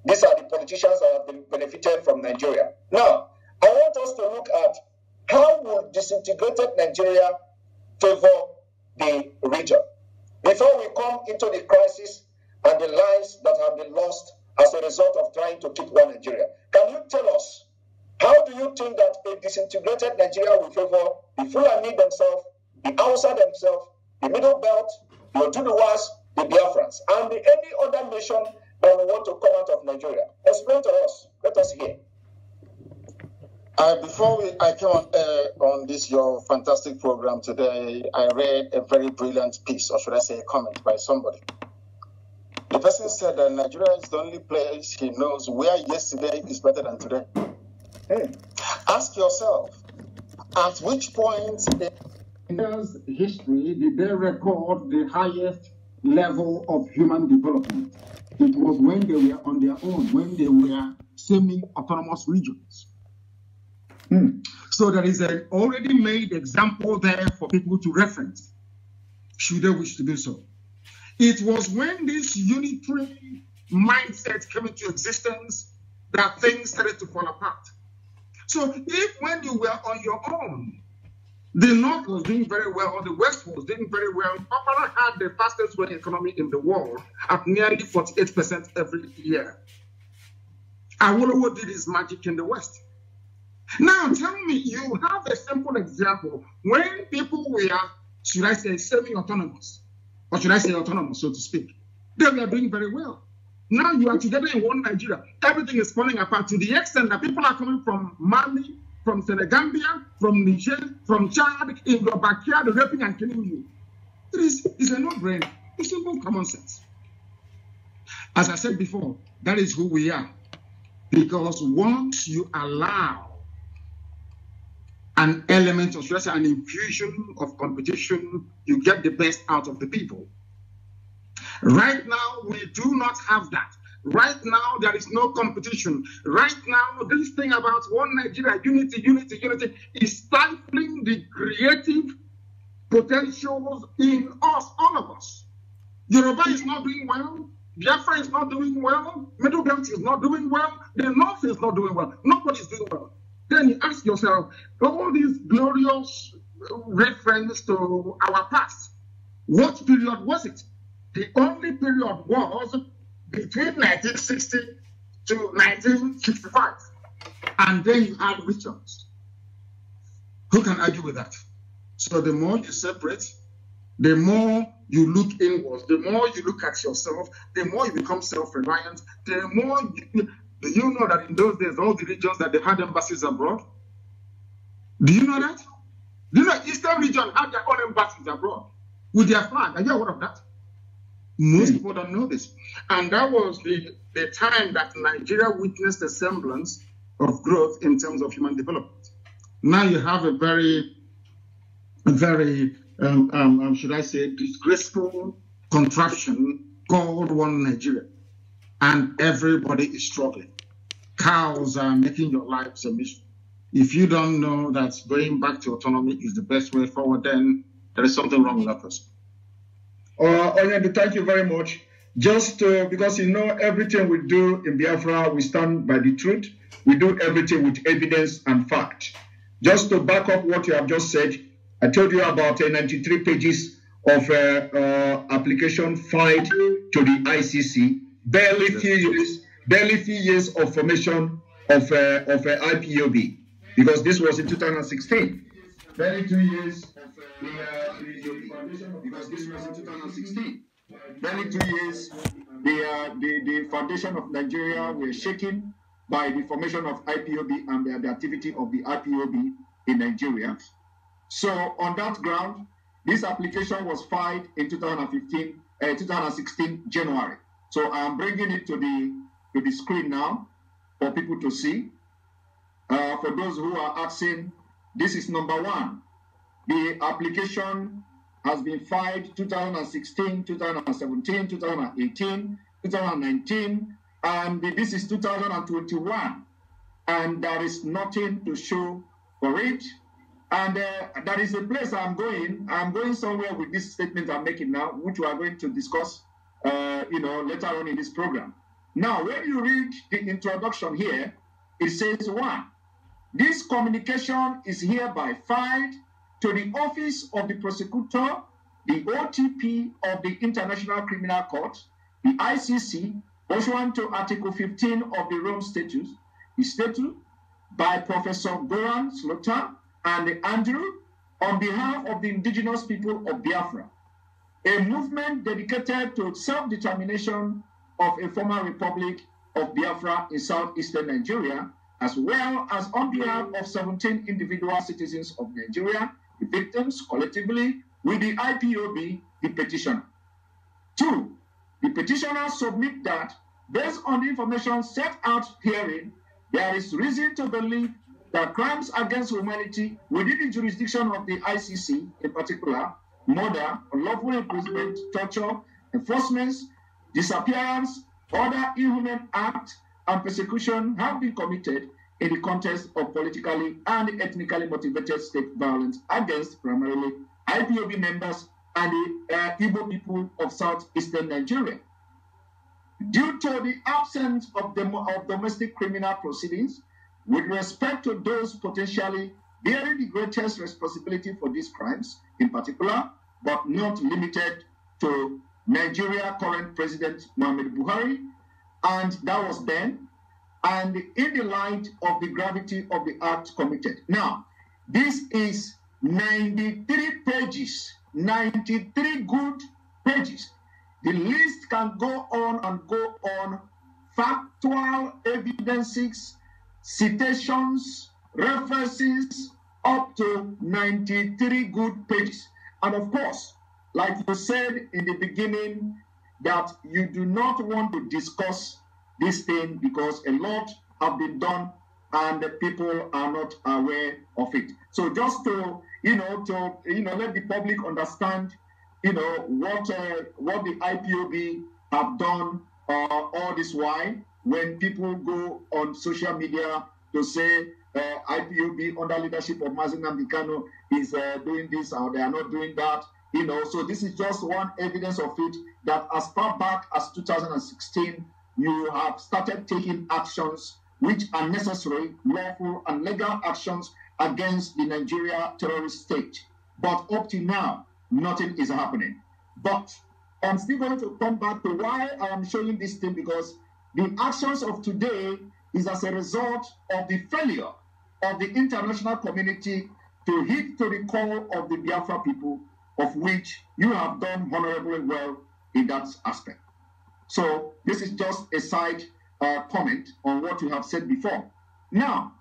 These are the politicians that have been benefited from Nigeria. Now, I want us to look at how will disintegrated Nigeria favor the region before we come into the crisis and the lives that have been lost as a result of trying to keep one Nigeria. Can you tell us, how do you think that a disintegrated Nigeria will favor the Fulani themselves, the Hausa themselves, the Middle Belt, the Oduduwas, the Biafrans, and any other nation that will want to come out of Nigeria? Explain to us. Let us hear. Before I came on this your fantastic program today, I read a very brilliant piece, or should I say a comment by somebody. The person said that Nigeria is the only place he knows where yesterday is better than today. Ask yourself, at which point in history did they record the highest level of human development? It was when they were on their own, when they were semi-autonomous regions. So there is an already made example there for people to reference, should they wish to do so. It was when this unitary mindset came into existence that things started to fall apart. So if when you were on your own, the North was doing very well, or the West was doing very well, Papa had the fastest growing economy in the world at nearly 48% every year. Awolowo did his magic in the West. Now tell me, you have a simple example when people were, should I say, semi-autonomous, or should I say autonomous, so to speak, they were doing very well. Now you are together in one Nigeria. Everything is falling apart to the extent that people are coming from Mali, from Senegambia, from Niger, from Chad, in your backyard, raping and killing you. It's a no-brainer. It's simple common sense. As I said before, that is who we are. Because once you allow an element of stress, an infusion of competition, you get the best out of the people. Right now, we do not have that. Right now, there is no competition. Right now, this thing about one Nigeria, unity is stifling the creative potentials in us, all of us. Yoruba is not doing well. Biafra is not doing well. Middle Belt is not doing well. The North is not doing well. Nobody is doing well. Then you ask yourself, all these glorious reference to our past, what period was it? The only period was between 1960 to 1965. And then you had regions. Who can argue with that? So the more you separate, the more you look inwards, the more you look at yourself, the more you become self-reliant, the more do you know that in those days, all the regions that they had embassies abroad? Do you know that? Do you know Eastern region had their own embassies abroad with their flag? Are you aware of that? Most people don't know this. And that was the time that Nigeria witnessed a semblance of growth in terms of human development. Now you have a very, should I say, disgraceful contraption called one Nigeria. And everybody is struggling. Cows are making your lives a mission. If you don't know that going back to autonomy is the best way forward, then there is something wrong with that person. Onyedi, thank you very much. Just because you know everything we do in Biafra, we stand by the truth. We do everything with evidence and fact. Just to back up what you have just said, I told you about 93 pages of application filed to the ICC. Barely few years of formation of IPOB, because this was in 2016. Barely 2 years of the foundation, because this was in 2016. Barely 2 years, the foundation of Nigeria were shaken by the formation of IPOB and the activity of the IPOB in Nigeria. So on that ground, this application was filed in 2016 January. So I am bringing it to the screen now for people to see. For those who are asking, this is number one. The application has been filed 2016, 2017, 2018, 2019, and this is 2021. And there is nothing to show for it. And there is a place I'm going. I'm going somewhere with this statement I'm making now, which we are going to discuss later on in this program. Now, when you read the introduction here, it says, 1. This communication is hereby filed to the Office of the Prosecutor, the OTP of the International Criminal Court, the ICC, pursuant to Article 15 of the Rome Statute, the statute, by Professor Goran Slota and Andrew, on behalf of the indigenous people of Biafra, a movement dedicated to self-determination of a former republic of Biafra in southeastern Nigeria, as well as on behalf of 17 individual citizens of Nigeria, the victims collectively, with the IPOB, the petitioner. 2. The petitioner submit that, based on the information set out herein, there is reason to believe that crimes against humanity within the jurisdiction of the ICC, in particular, murder, unlawful imprisonment, torture, enforcements, disappearance, other inhuman acts, and persecution have been committed in the context of politically and ethnically motivated state violence against primarily IPOB members and the Igbo people of southeastern Nigeria. Due to the absence of domestic criminal proceedings with respect to those potentially bearing the greatest responsibility for these crimes, in particular, but not limited to Nigeria current President Muhammad Buhari, and that was then, and in the light of the gravity of the act committed. Now, this is 93 pages, 93 good pages. The list can go on and go on. Factual evidences, citations, references, up to 93 good pages. And of course, like you said in the beginning, that you do not want to discuss this thing because a lot have been done and the people are not aware of it. So just to let the public understand, what the IPOB have done all this while, when people go on social media to say IPOB under leadership of Mazi Nnamdi Kanu is doing this or they are not doing that, so this is just one evidence of it, that as far back as 2016, you have started taking actions which are necessary, lawful, and legal actions against the Nigeria terrorist state. But up to now, nothing is happening. But I'm still going to come back to why I am showing this thing, because the actions of today is as a result of the failure of the international community to hit to the core of the Biafra people, of which you have done honorably well in that aspect. So this is just a side comment on what you have said before. Now,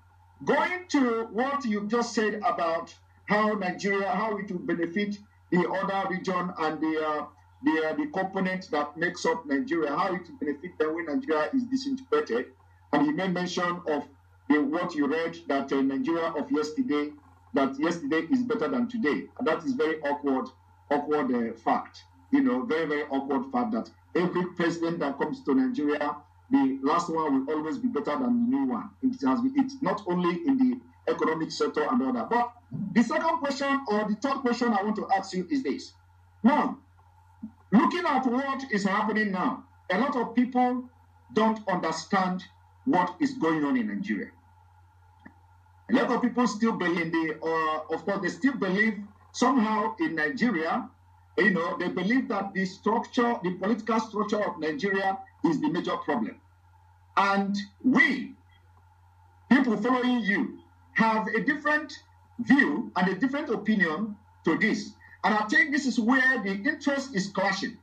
going to what you just said about how Nigeria, how it will benefit the other region and the component that makes up Nigeria, how it will benefit them when Nigeria is disintegrated. And you made mention of what you read, that Nigeria of yesterday, that yesterday is better than today. And that is very awkward fact. Very, very awkward fact that every president that comes to Nigeria, the last one will always be better than the new one. It's not only in the economic sector and all that. But the second question, or the third question I want to ask you is this. Now, looking at what is happening now, a lot of people don't understand what is going on in Nigeria. A lot of people still believe of course, they still believe somehow in Nigeria. They believe that the structure, the political structure of Nigeria is the major problem. And we, people following you, have a different view and a different opinion to this. And I think this is where the interest is clashing.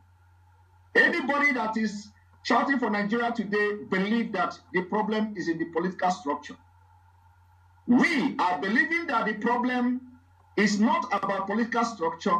Anybody that is shouting for Nigeria today believes that the problem is in the political structure. We are believing that the problem is not about political structure,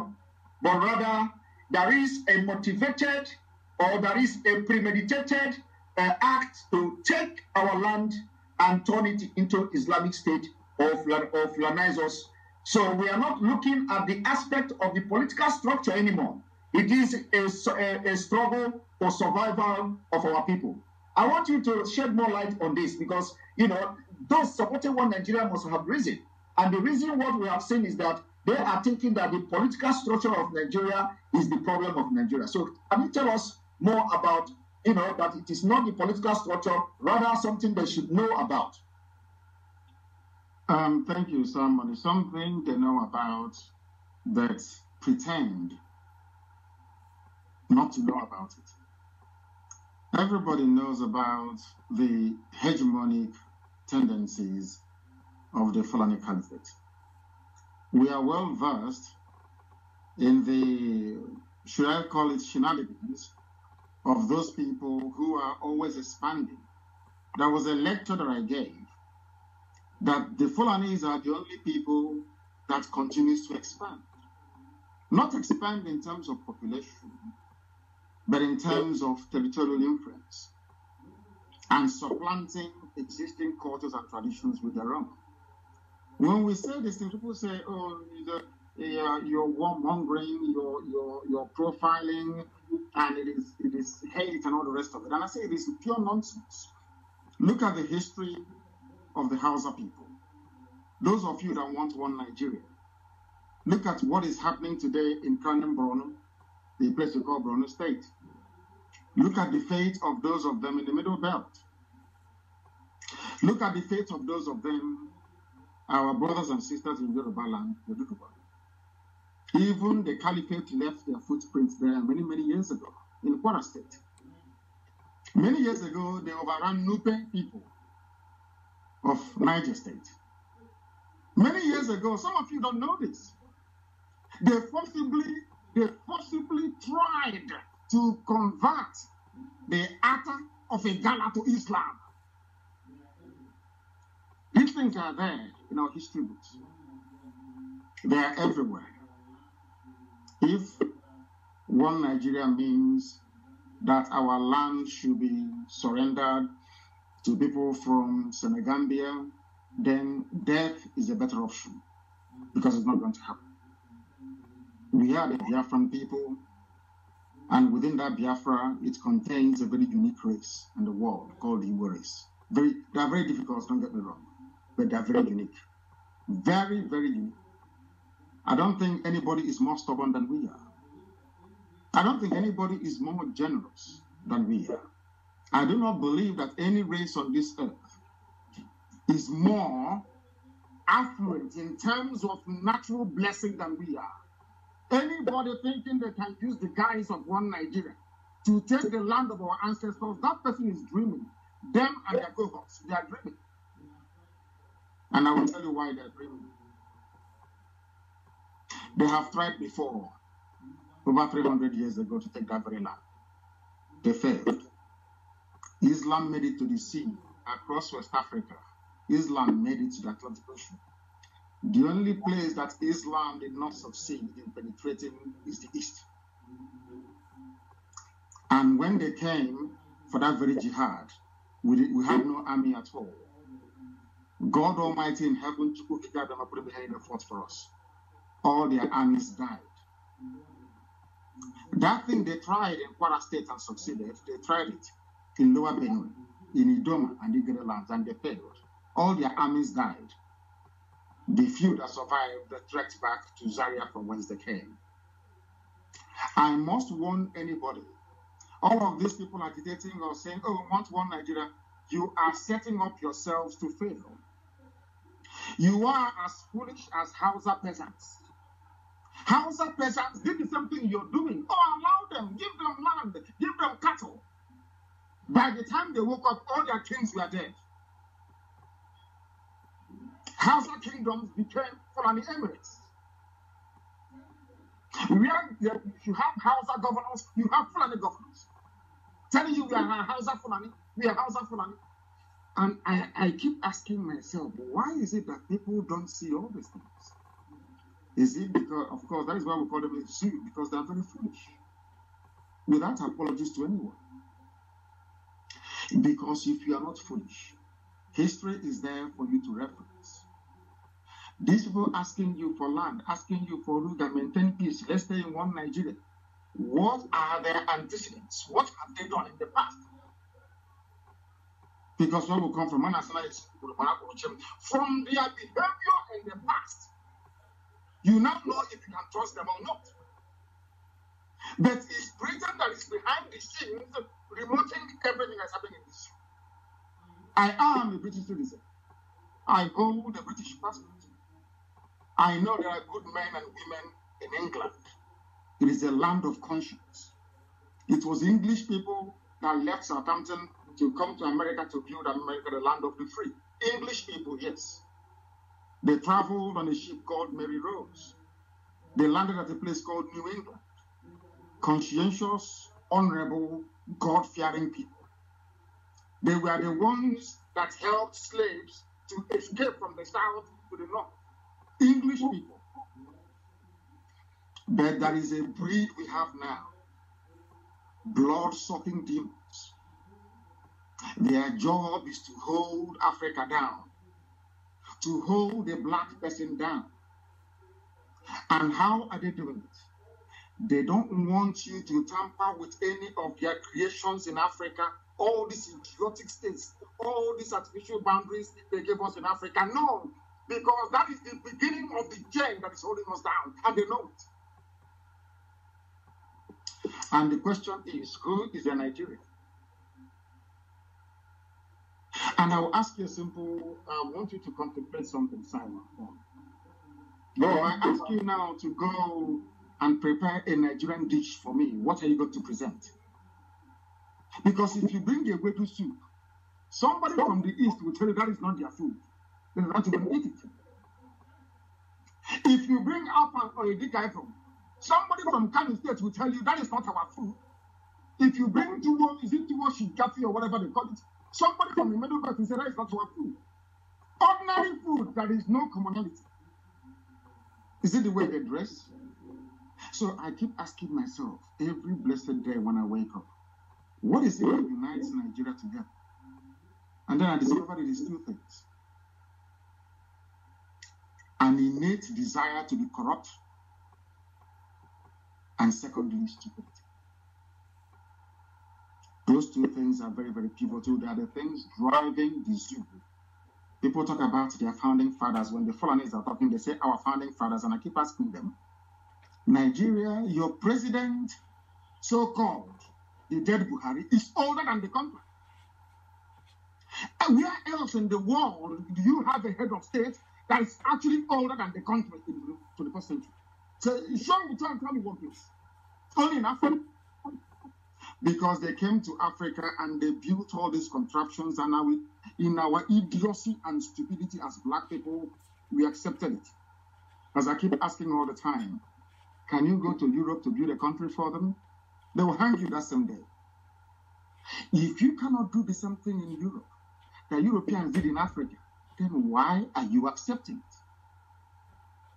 but rather there is a motivated or there is a premeditated act to take our land and turn it into Islamic State or Fulanize us. So we are not looking at the aspect of the political structure anymore. It is a struggle for survival of our people. I want you to shed more light on this because, those supporting one Nigeria must have risen. And the reason what we have seen is that they are thinking that the political structure of Nigeria is the problem of Nigeria. So can you tell us more about that it is not the political structure, rather something they should know about. Thank you, somebody. Something they know about that pretend not to know about it. Everybody knows about the hegemonic tendencies of the Fulani Caliphate. We are well versed in the, should I call it shenanigans, of those people who are always expanding. There was a lecture that I gave that the Fulanis are the only people that continues to expand. Not expand in terms of population, but in terms of territorial influence and supplanting existing cultures and traditions with their own. When we say this thing, people say, oh, you're warmongering, you're profiling, and it is hate and all the rest of it. And I say it is pure nonsense. Look at the history of the Hausa people. Those of you that want one Nigeria, look at what is happening today in Kanem Borno, the place we call Borno State. Look at the fate of those of them in the Middle Belt. Look at the fate of those of them, our brothers and sisters in Yoruba land, Oduduwa. Even the Caliphate left their footprints there many, many years ago in Kwara State. Many years ago, they overran Nupe people of Niger State. Many years ago, some of you don't know this, they forcibly tried to convert the Atta of a Gala to Islam. These things are there in our history books. They are everywhere. If one Nigeria means that our land should be surrendered to people from Senegambia, then death is a better option because it's not going to happen. We are the Biafran people, and within that Biafra, it contains a very unique race in the world called the Igbo race. They are very difficult, don't get me wrong, but they are very unique. Very, very unique. I don't think anybody is more stubborn than we are. I don't think anybody is more generous than we are. I do not believe that any race on this earth is more affluent in terms of natural blessing than we are. Anybody thinking they can use the guise of one Nigeria to take the land of our ancestors, that person is dreaming. Them and their cohorts, they are dreaming. And I will tell you why they are dreaming. They have tried before, over 300 years ago, to take that very land. They failed. Islam made it to the sea across West Africa. Islam made it to the Atlantic Ocean. The only place that Islam did not succeed in penetrating is the East. And when they came for that very jihad, we had no army at all. God Almighty in heaven took them and put behind the fort for us. All their armies died. That thing they tried in Kwara State and succeeded, they tried it in Lower Benue, in Idoma and Igere lands, and they failed. All their armies died. The few that survived, they trekked back to Zaria from whence they came. I must warn anybody, all of these people agitating or saying, oh, we want one Nigeria, you are setting up yourselves to fail. You are as foolish as Hausa peasants. Hausa peasants did the same thing you're doing. Oh, allow them, give them land, give them cattle. By the time they woke up, all their kings were dead. Hausa kingdoms became Fulani Emirates. You have Hausa governors, you have Fulani governors. Telling you we are Hausa Fulani, we are Hausa Fulani. And I keep asking myself, why is it that people don't see all these things? Is it because, of course, that is why we call them a zoo, because they are very foolish. Without apologies to anyone. Because if you are not foolish, history is there for you to reference. These people asking you for land, asking you for rule and maintain peace, let's stay in one Nigeria. What are their antecedents? What have they done in the past? Because when we come from their behavior in the past, you now know if you can trust them or not. But it's Britain that is behind the scenes remoting everything that's happening in this. I am a British citizen. I hold a British passport. I know there are good men and women in England. It is a land of conscience. It was English people that left Southampton to come to America to build America, the land of the free. English people, yes. They traveled on a ship called Mary Rose. They landed at a place called New England. Conscientious, honorable, God-fearing people. They were the ones that helped slaves to escape from the south to the north. English people. But there is a breed we have now. Blood-sucking demons. Their job is to hold Africa down. To hold the black person down. And how are they doing it? They don't want you to tamper with any of their creations in Africa, all these idiotic states, all these artificial boundaries they gave us in Africa. No, because that is the beginning of the chain that is holding us down, and they know it. And the question is, who is a Nigerian? And I will ask you a simple, I want you to contemplate something, Simon. I ask you now to go and prepare a Nigerian dish for me. What are you going to present? Because if you bring a wedu soup, somebody from the east will tell you that is not their food. They don't even eat it. If you bring Afan or a guy from, somebody from Kano State will tell you that is not our food. If you bring Tuwo, is it Tuwo Shikafi or whatever they call it, somebody from the Middle Belt will say that is not our food. Ordinary food, there is no commonality. Is it the way they dress? So I keep asking myself every blessed day when I wake up, what is it that unites Nigeria together? And then I discovered it is two things. An innate desire to be corrupt, and secondly, stupidity. Those two things are very, very pivotal. They are the things driving the zoo. People talk about their founding fathers. When the Fulanis are talking, they say our founding fathers, and I keep asking them, Nigeria, your president, so-called, the dead Buhari, is older than the country. And where else in the world do you have a head of state that is actually older than the country in the 21st century? So show me, tell me one place. Only in Africa. Because they came to Africa and they built all these contraptions, and now in our idiocy and stupidity as black people, we accepted it. As I keep asking all the time, can you go to Europe to build a country for them? They will hang you that same day. If you cannot do the same thing in Europe that Europeans did in Africa, then why are you accepting it?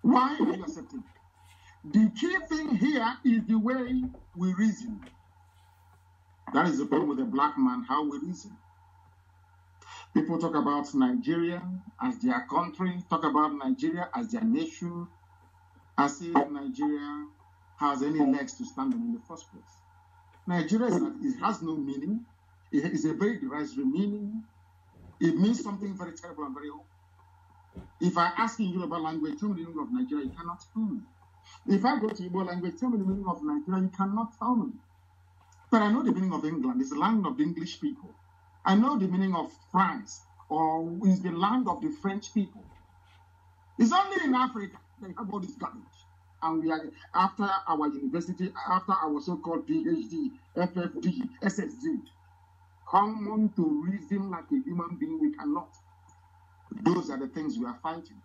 Why are you accepting it? The key thing here is the way we reason. That is the problem with the black man, how we reason. People talk about Nigeria as their country, talk about Nigeria as their nation, as if Nigeria has any legs to stand on in the first place. Nigeria it has no meaning. It is a very derisory meaning. It means something very terrible and very old. If I ask in Yoruba language, tell me the meaning of Nigeria, you cannot tell me. If I go to Igbo language, tell me the meaning of Nigeria, you cannot tell me. But I know the meaning of England. It's the land of the English people. I know the meaning of France, or is the land of the French people. It's only in Africa that you have all this garbage. And we are, after our university, after our so-called PhD, FFD, SSD, common to reason like a human being, we cannot. Those are the things we are fighting.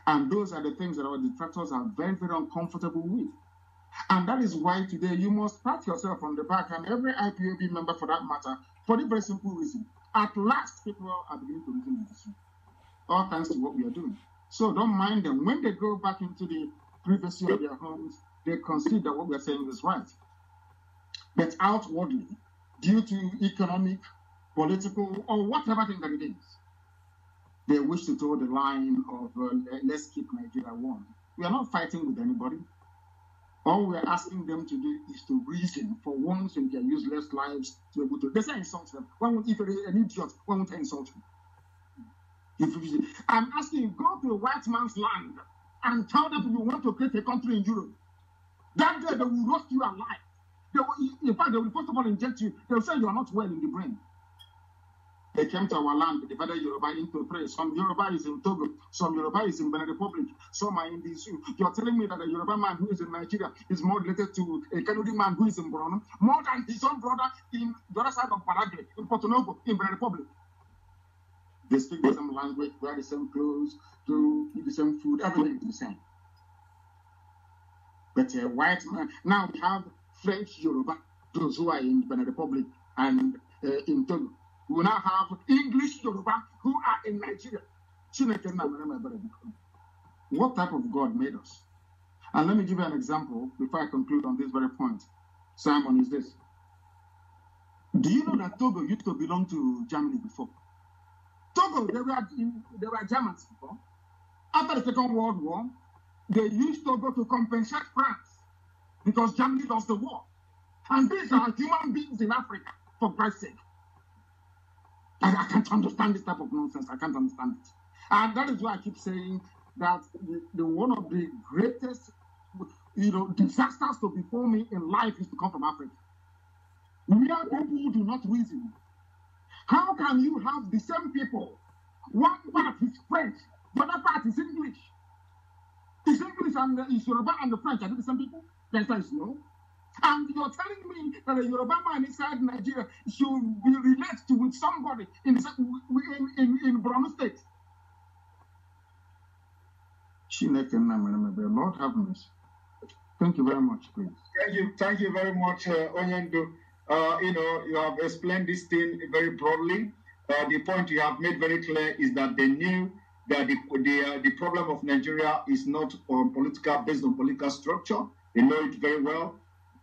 And those are the things that our detractors are very, very uncomfortable with. And that is why today you must pat yourself on the back, and every IPOB member for that matter, for the very simple reason. At last, people are beginning to reason with this. All thanks to what we are doing. So don't mind them. When they go back into the privacy of their homes, they consider what we are saying is right. But outwardly, due to economic, political, or whatever thing that it is, they wish to toe the line of let's keep Nigeria warm. We are not fighting with anybody. All we are asking them to do is to reason for once in their useless lives to be able to. They say insult them. If you're an idiot, why won't I insult you? I'm asking you, go to a white man's land and tell them you want to create a country in Europe. That day they will roast you alive. In fact, they will first of all inject you. They will say you are not well in the brain. They came to our land, they divided Yoruba into three. Some Yoruba is in Togo, some Yoruba is in Benin Republic, some are in the zoo. You're telling me that a Yoruba man who is in Nigeria is more related to a Kanuri man who is in Borno, more than his own brother in the other side of Paraguay, in Porto Novo, in Benin Republic. They speak the same language, wear the same clothes, do eat the same food, everything is the same. But a white man, now we have French Yoruba, those who are in Benin Republic and in Togo. We will now have English Yoruba who are in Nigeria. What type of God made us? And let me give you an example before I conclude on this very point. Simon, is this. Do you know that Togo used to belong to Germany before? Togo, they were Germans before. After the Second World War, they used Togo to compensate France because Germany lost the war. And these are human beings in Africa, for Christ's sake. I can't understand this type of nonsense. I can't understand it. And that is why I keep saying that the one of the greatest, disasters to befall me in life is to come from Africa. We are people who do not reason. How can you have the same people? One part is French, the other part is English. Is English and is Yoruba and the French, are they the same people? The answer is no. And you're telling me that a Yoruba man inside Nigeria should be related with somebody in Borno State. Lord have mercy. Thank you very much, please. Thank you very much, Onyendu. You have explained this thing very broadly. The point you have made very clear is that they knew that the problem of Nigeria is not based on political structure. They know it very well.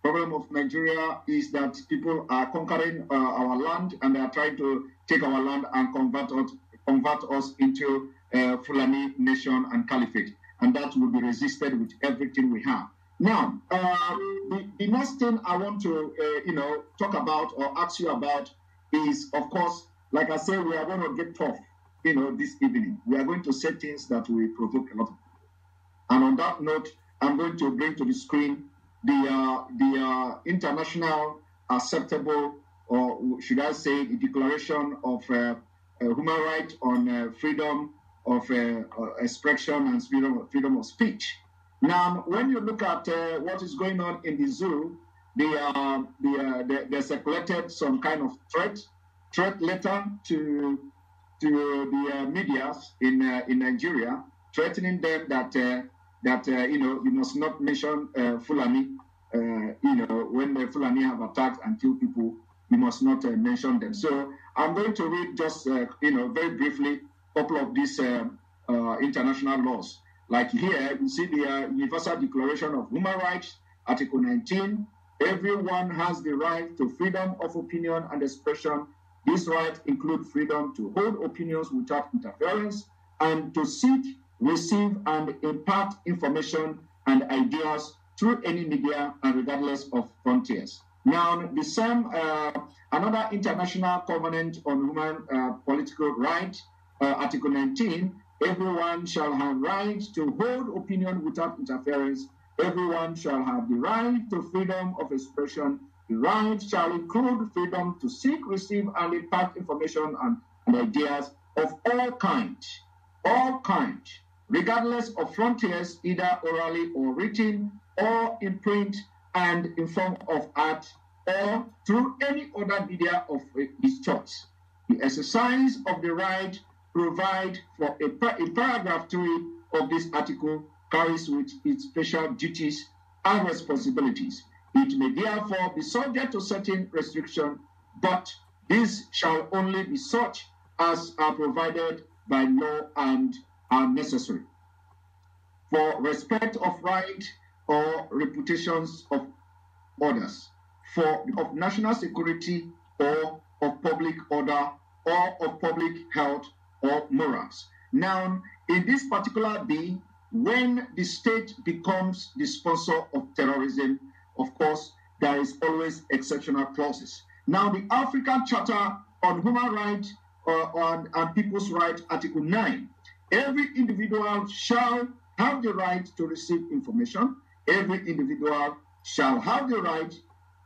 The problem of Nigeria is that people are conquering our land and they are trying to take our land and convert us into Fulani nation and caliphate. And that will be resisted with everything we have. Now, the next thing I want to, talk about or ask you about is, of course, like I said, we are going to get tough, this evening. We are going to say things that will provoke a lot of people. And on that note, I'm going to bring to the screen the international acceptable, or should I say, the Declaration of Human Rights on freedom of expression and freedom of speech. Now, when you look at what is going on in the zoo, they circulated some kind of threat letter to the media in Nigeria, threatening them that you must not mention Fulani. When the Fulani have attacked and killed people, you must not mention them. So I'm going to read just very briefly a couple of these international laws. Like here, you see the Universal Declaration of Human Rights, Article 19. Everyone has the right to freedom of opinion and expression. This right includes freedom to hold opinions without interference and to seek, receive, and impart information and ideas through any media and regardless of frontiers. Now, the same, another international covenant on human political rights, Article 19, everyone shall have right to hold opinion without interference. Everyone shall have the right to freedom of expression. The right shall include freedom to seek, receive, and impart information and ideas of all kinds, regardless of frontiers, either orally or written, or in print and in form of art, or through any other media of his choice. The exercise of the right provide for in paragraph 3 of this article carries with its special duties and responsibilities. It may therefore be subject to certain restrictions, but these shall only be such as are provided by law and are necessary for respect of right or reputations of others, of national security or of public order or of public health or morals. Now, in this particular bill, when the state becomes the sponsor of terrorism, of course, there is always exceptional clauses. Now, the African Charter on Human Rights and People's Rights, Article 9, every individual shall have the right to receive information. Every individual shall have the right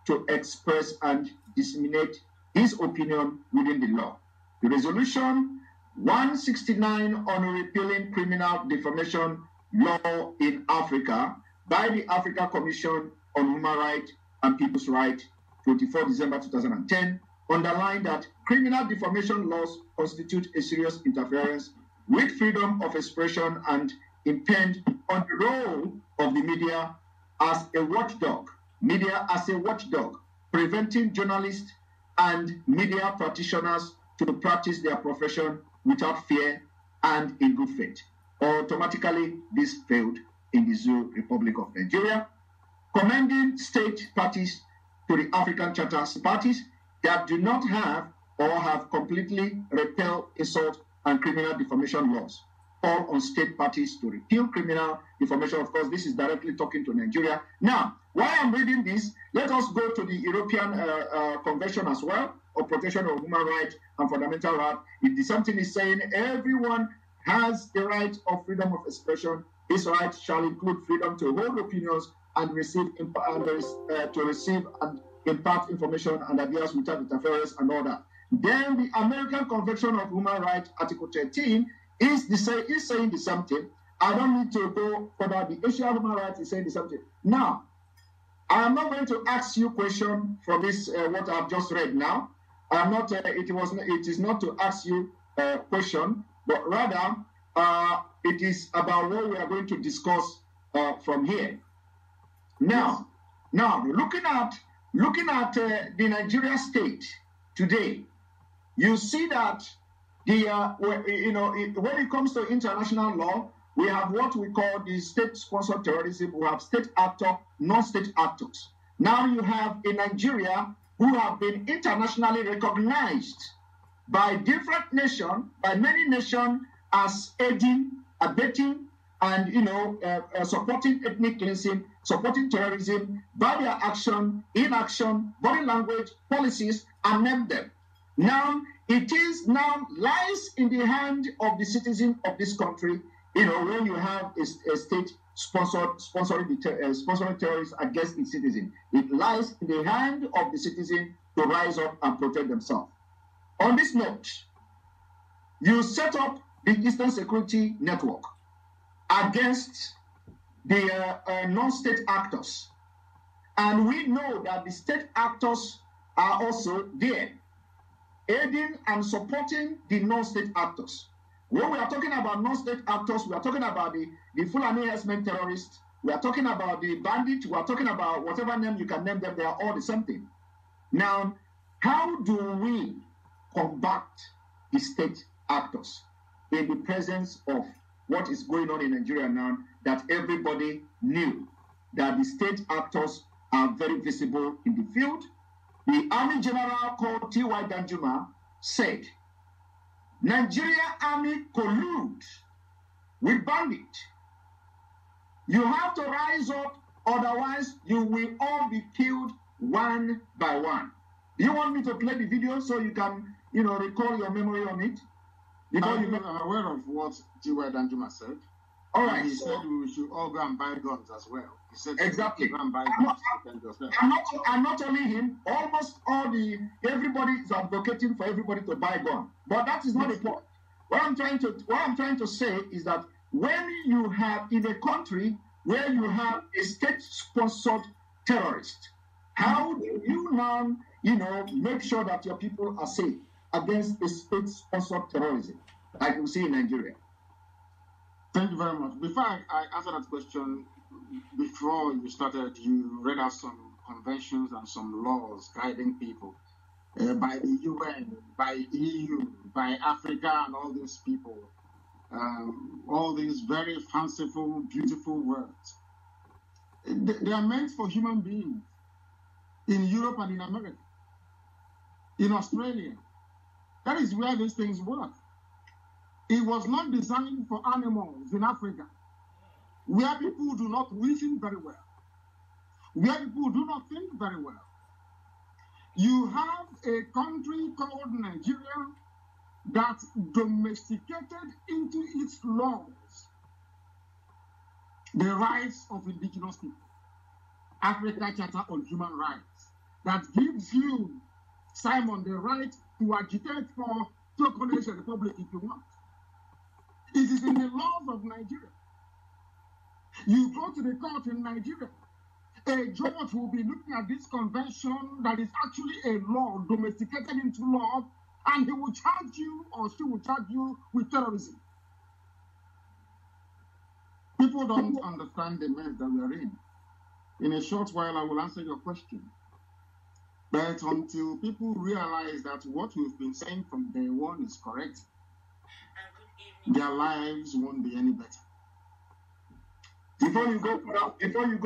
to express and disseminate his opinion within the law. The resolution 169 on repealing criminal defamation law in Africa by the Africa Commission on Human Rights and People's Rights, 24 December 2010, underlined that criminal defamation laws constitute a serious interference with freedom of expression and impinge on the role of the media as a watchdog, preventing journalists and media practitioners to practice their profession without fear and in good faith. Automatically, this failed in the Zoo Republic of Nigeria, commending state parties to the African Charter parties that do not have or have completely repelled insult and criminal defamation laws. Call on state parties to repeal criminal defamation. Of course, this is directly talking to Nigeria. Now, while I'm reading this, let us go to the European Convention as well, of Protection of Human Rights and Fundamental Rights. Something is saying everyone has the right of freedom of expression. This right shall include freedom to hold opinions and receive and impart information and ideas without interference and all that. Then the American Convention of Human Rights, Article 13, is saying the same thing. I don't need to go further. The Asian Human Rights is saying the same thing. Now, I am not going to ask you a question from this, what I've just read now. I'm not. It is not to ask you a question, but rather it is about what we are going to discuss from here. Now, looking at the Nigeria state today, you see that when it comes to international law, we have what we call the state-sponsored terrorism. We have state actor, non-state actors. Now you have in Nigeria who have been internationally recognized by different nations, by many nations, as aiding, abetting, and supporting ethnic cleansing, supporting terrorism by their action, inaction, body language, policies, and name them. Now it lies in the hand of the citizen of this country. When you have a state sponsoring terrorists against its citizen, it lies in the hand of the citizen to rise up and protect themselves. On this note, you set up the Eastern Security Network against the non-state actors. And we know that the state actors are also there, aiding and supporting the non-state actors. When we are talking about non-state actors, we are talking about the Fulani herdsmen terrorists, we are talking about the bandits, we are talking about whatever name you can name them, they are all the same thing. Now, how do we combat the state actors in the presence of what is going on in Nigeria now, that everybody knew that the state actors are very visible in the field? The Army General called T.Y. Danjuma said, Nigeria Army collude with bandits. You have to rise up, otherwise you will all be killed one by one. Do you want me to play the video so you can, recall your memory on it? I'm aware of what T.Y. Danjuma said. All right. He said we should all go and buy guns as well. He said exactly. Go and buy guns. And not only him, almost everybody is advocating for everybody to buy guns. But that is not the point. What I'm trying to say is that when you have in a country where you have a state-sponsored terrorist, how do you now, make sure that your people are safe against a state-sponsored terrorism, like we see in Nigeria? Thank you very much. Before I answer that question, before you started, you read out some conventions and some laws guiding people by the UN, by EU, by Africa, and all these people. All these very fanciful, beautiful words. They are meant for human beings in Europe and in America, in Australia. That is where these things work. It was not designed for animals in Africa, where people do not reason very well, where people do not think very well. You have a country called Nigeria that domesticated into its laws the rights of indigenous people. Africa Charter on Human Rights. that gives you, Simon, the right to agitate for Tokonese Republic if you want. It is in the laws of Nigeria. You go to the court in Nigeria, a judge will be looking at this convention that is actually a law, domesticated into law, and he will charge you or she will charge you with terrorism. People don't understand the mess that we are in. In a short while, I will answer your question. But until people realize that what we've been saying from day one is correct, their lives won't be any better. Before you go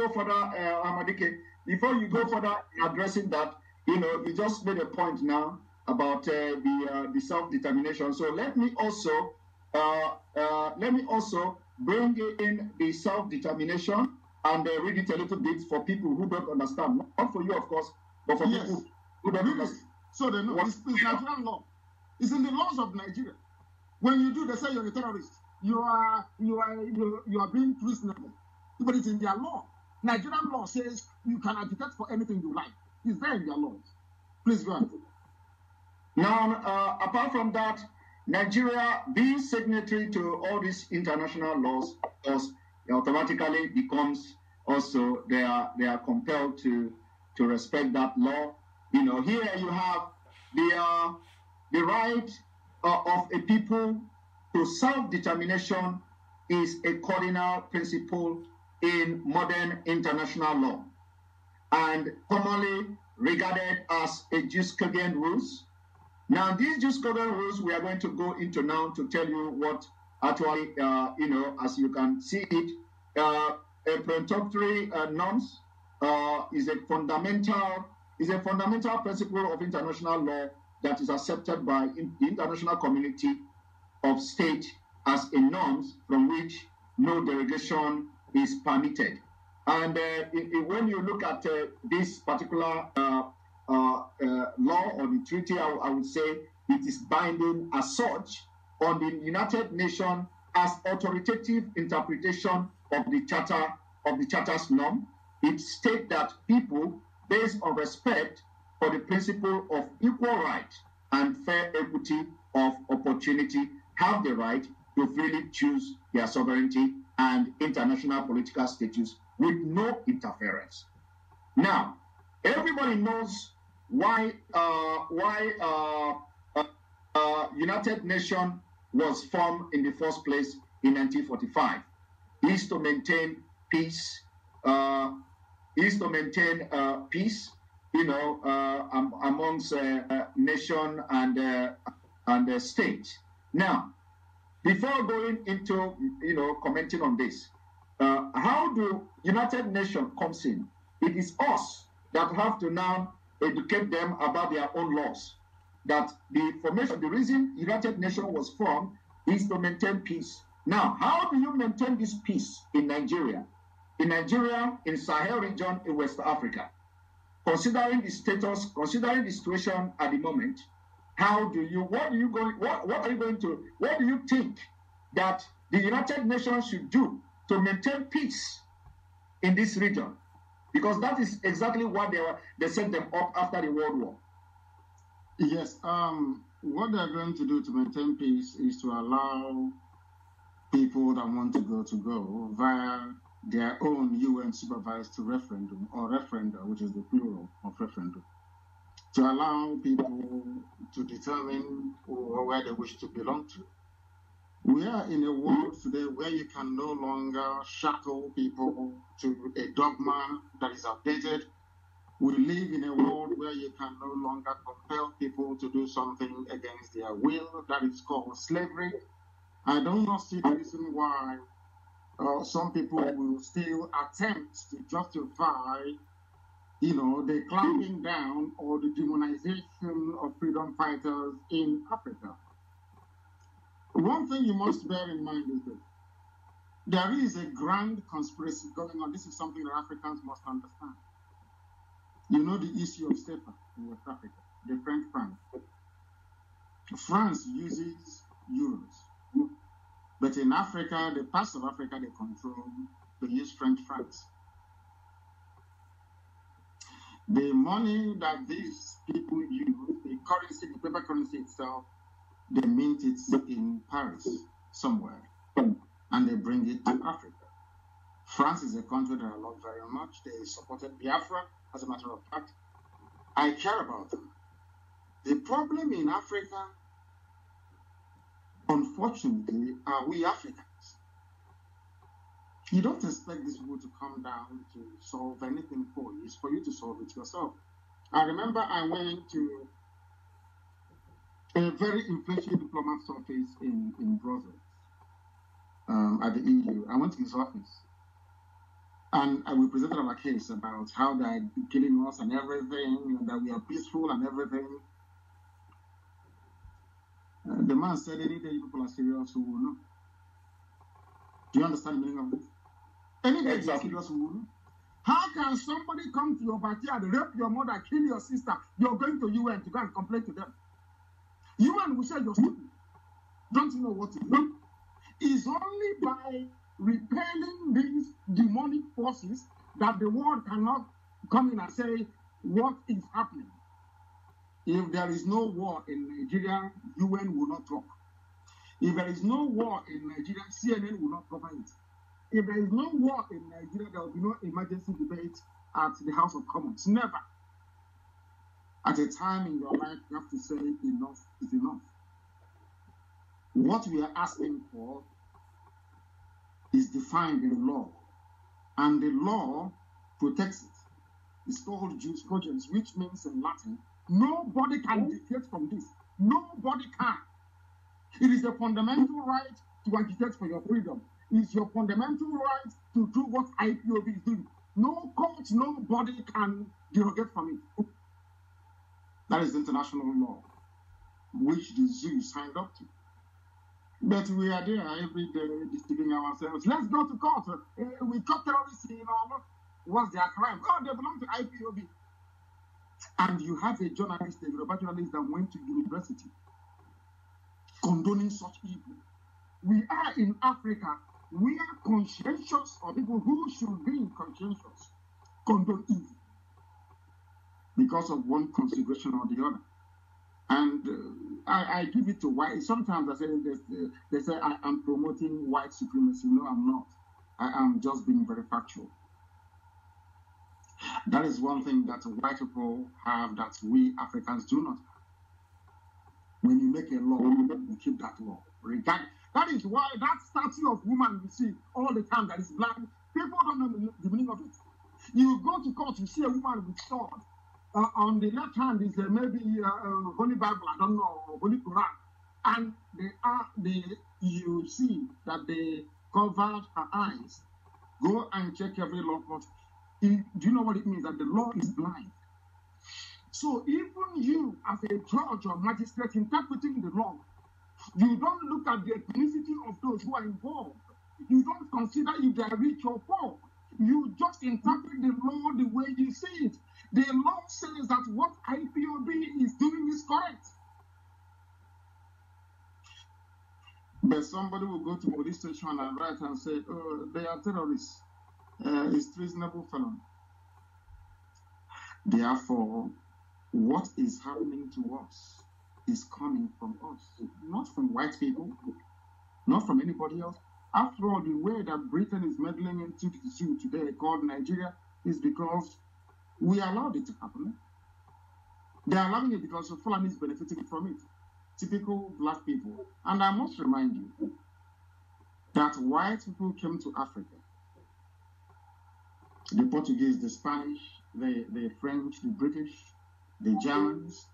further, Amadike, before you go further addressing that, you just made a point now about the self-determination. So let me also bring in the self-determination and read it a little bit for people who don't understand. Not for you, of course, but for people who don't understand. So they know it's Nigerian law. It's in the laws of Nigeria. When you do, they say you're a terrorist. You are being treasonable. But it's in their law. Nigerian law says you can agitate for anything you like. It's there in their laws. Please go ahead. Now, apart from that, Nigeria being signatory to all these international laws, automatically becomes also they are compelled to respect that law. Here you have the right of a people to self-determination is a cardinal principle in modern international law and commonly regarded as a jus cogens rules. Now, these jus cogens rules we are going to go into now to tell you what actually, as you can see it, a peremptory norms is a fundamental principle of international law that is accepted by the international community of state as a norms from which no derogation is permitted. And when you look at this particular law or the treaty, I would say it is binding as such on the United Nations as authoritative interpretation of the Charter's norm. It states that people, based on respect for the principle of equal right and fair equity of opportunity, have the right to freely choose their sovereignty and international political status with no interference. Now, everybody knows why United Nations was formed in the first place in 1945. Is to maintain peace. Peace, amongst nation and state. Now, before going into commenting on this, how do United Nations comes in? It is us that have to now educate them about their own laws. That the reason United Nations was formed is to maintain peace. Now, how do you maintain this peace in Nigeria? In Sahel region, in West Africa, considering the status, considering the situation at the moment, what do you think that the United Nations should do to maintain peace in this region? Because that is exactly what they set them up after the World War. Yes, what they're going to do to maintain peace is to allow people that want to go via their own UN supervised referendum or referenda, which is the plural of referendum, to allow people to determine where they wish to belong to. We are in a world today where you can no longer shackle people to a dogma that is outdated. We live in a world where you can no longer compel people to do something against their will. That is called slavery. I do not see the reason why some people will still attempt to justify, the clamping down or the demonization of freedom fighters in Africa. One thing you must bear in mind is that there is a grand conspiracy going on. This is something that Africans must understand. You know the issue of SEPA in West Africa, the French franc. France uses euros. But in Africa, the parts of Africa they control, they use French francs. The money that these people use, the currency, the paper currency itself, they mint it in Paris somewhere, and they bring it to Africa. France is a country that I love very much. They supported Biafra, as a matter of fact. I care about them. The problem in Africa, unfortunately, are we Africans. You don't expect these people to come down to solve anything for you. It's for you to solve it yourself. I remember I went to a very influential diplomat's office in Brussels, at the EU. I went to his office, and we presented our case about how they're killing us and everything, and that we are peaceful and everything. The man said, any day you people are serious, we will know. Do you understand the meaning of this? Any day you are serious, we will know. How can somebody come to your backyard, rape your mother, kill your sister? You're going to UN to go and complain to them. UN will say you're stupid. Don't you know what to do? It's only by repelling these demonic forces that the world cannot come in and say what is happening. If there is no war in Nigeria, UN will not talk. If there is no war in Nigeria, CNN will not cover it. If there is no war in Nigeria, there will be no emergency debate at the House of Commons. Never. At a time in your life, you have to say enough is enough. What we are asking for is defined in law, and the law protects it. It's called jurisprudence, which means in Latin, nobody can deviate from this. Nobody can. It is a fundamental right to agitate for your freedom. It's your fundamental right to do what IPOB is doing. No court, nobody can derogate from it. That is international law, which the Zoo signed up to. But we are there every day deceiving ourselves. Let's go to court. We caught terrorists in our, what's their crime? Oh, they belong to IPOB. And you have a journalist, a Yoruba journalist that went to university condoning such evil. We are in Africa. We are conscientious, or people who should be conscientious condone evil because of one consideration or the other. And I give it to white. Sometimes I say they say I am promoting white supremacy. No, I'm not. I am just being very factual. That is one thing that white people have that we Africans do not have. When you make a law, you keep that law. That is why that statue of woman you see all the time that is black, people don't know the meaning of it. You go to court, you see a woman with sword. On the left hand is maybe Holy Bible, I don't know, or Holy Quran. And you see that they covered her eyes. Go and check every law court. Do you know what it means? That the law is blind. So even you, as a judge or magistrate interpreting the law, you don't look at the ethnicity of those who are involved. You don't consider if they are rich or poor. You just interpret the law the way you see it. The law says that what IPOB is doing is correct. But somebody will go to the police station and write and say, oh, they are terrorists. It's treasonable felony. Therefore, what is happening to us is coming from us, not from white people, not from anybody else. After all, the way that Britain is meddling into the zoo today called Nigeria is because we allowed it to happen. They are allowing it because the Fulani is benefiting from it. Typical black people. And I must remind you that white people came to Africa. The Portuguese, the Spanish, the French, the British, the Germans,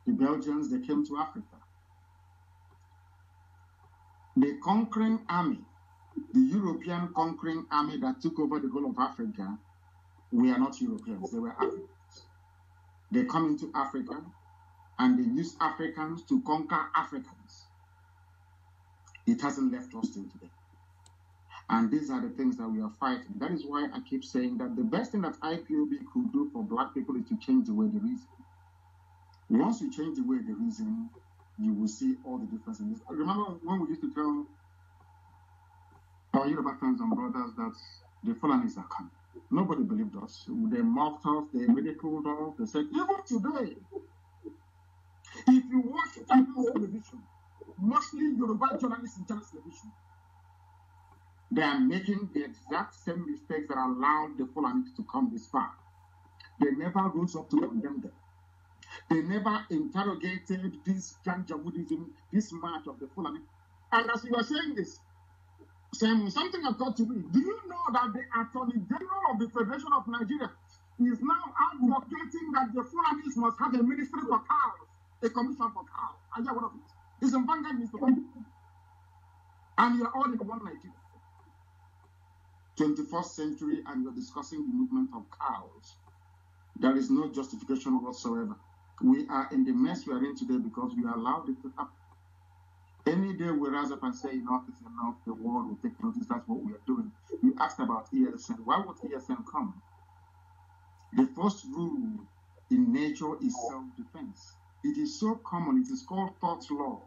the Belgians, they came to Africa. The conquering army, the European conquering army that took over the whole of Africa, we are not Europeans, they were Africans. They come into Africa and they use Africans to conquer Africans. It hasn't left us till today. And these are the things that we are fighting. That is why I keep saying that the best thing that IPOB could do for black people is to change the way they reason. Once you change the way they reason, you will see all the differences. Remember when we used to tell our Yoruba friends and brothers that the Fulanis are coming. Nobody believed us. They mocked us, they ridiculed us, they said, even today, if you watch Chinese television, mostly Yoruba journalists in Chinese television, they are making the exact same mistakes that allowed the Fulani to come this far. They never rose up to condemn them. They never interrogated this Janjaweedism, this march of the Fulani. And as you were saying this, something occurred to me. Do you know that the Attorney General of the Federation of Nigeria is now advocating that the Fulanis must have a ministry for cows, a commission for cows? I hear one of it. It's in Vanguard newspaper. And you're all in one Nigeria. 21st century, and you're discussing the movement of cows. There is no justification whatsoever. We are in the mess we are in today because we allowed it to happen. Any day we rise up and say enough is enough, the world will take notice. That's what we are doing. You asked about ESN. Why would ESN come? The first rule in nature is self-defense. It is so common. It is called thought law.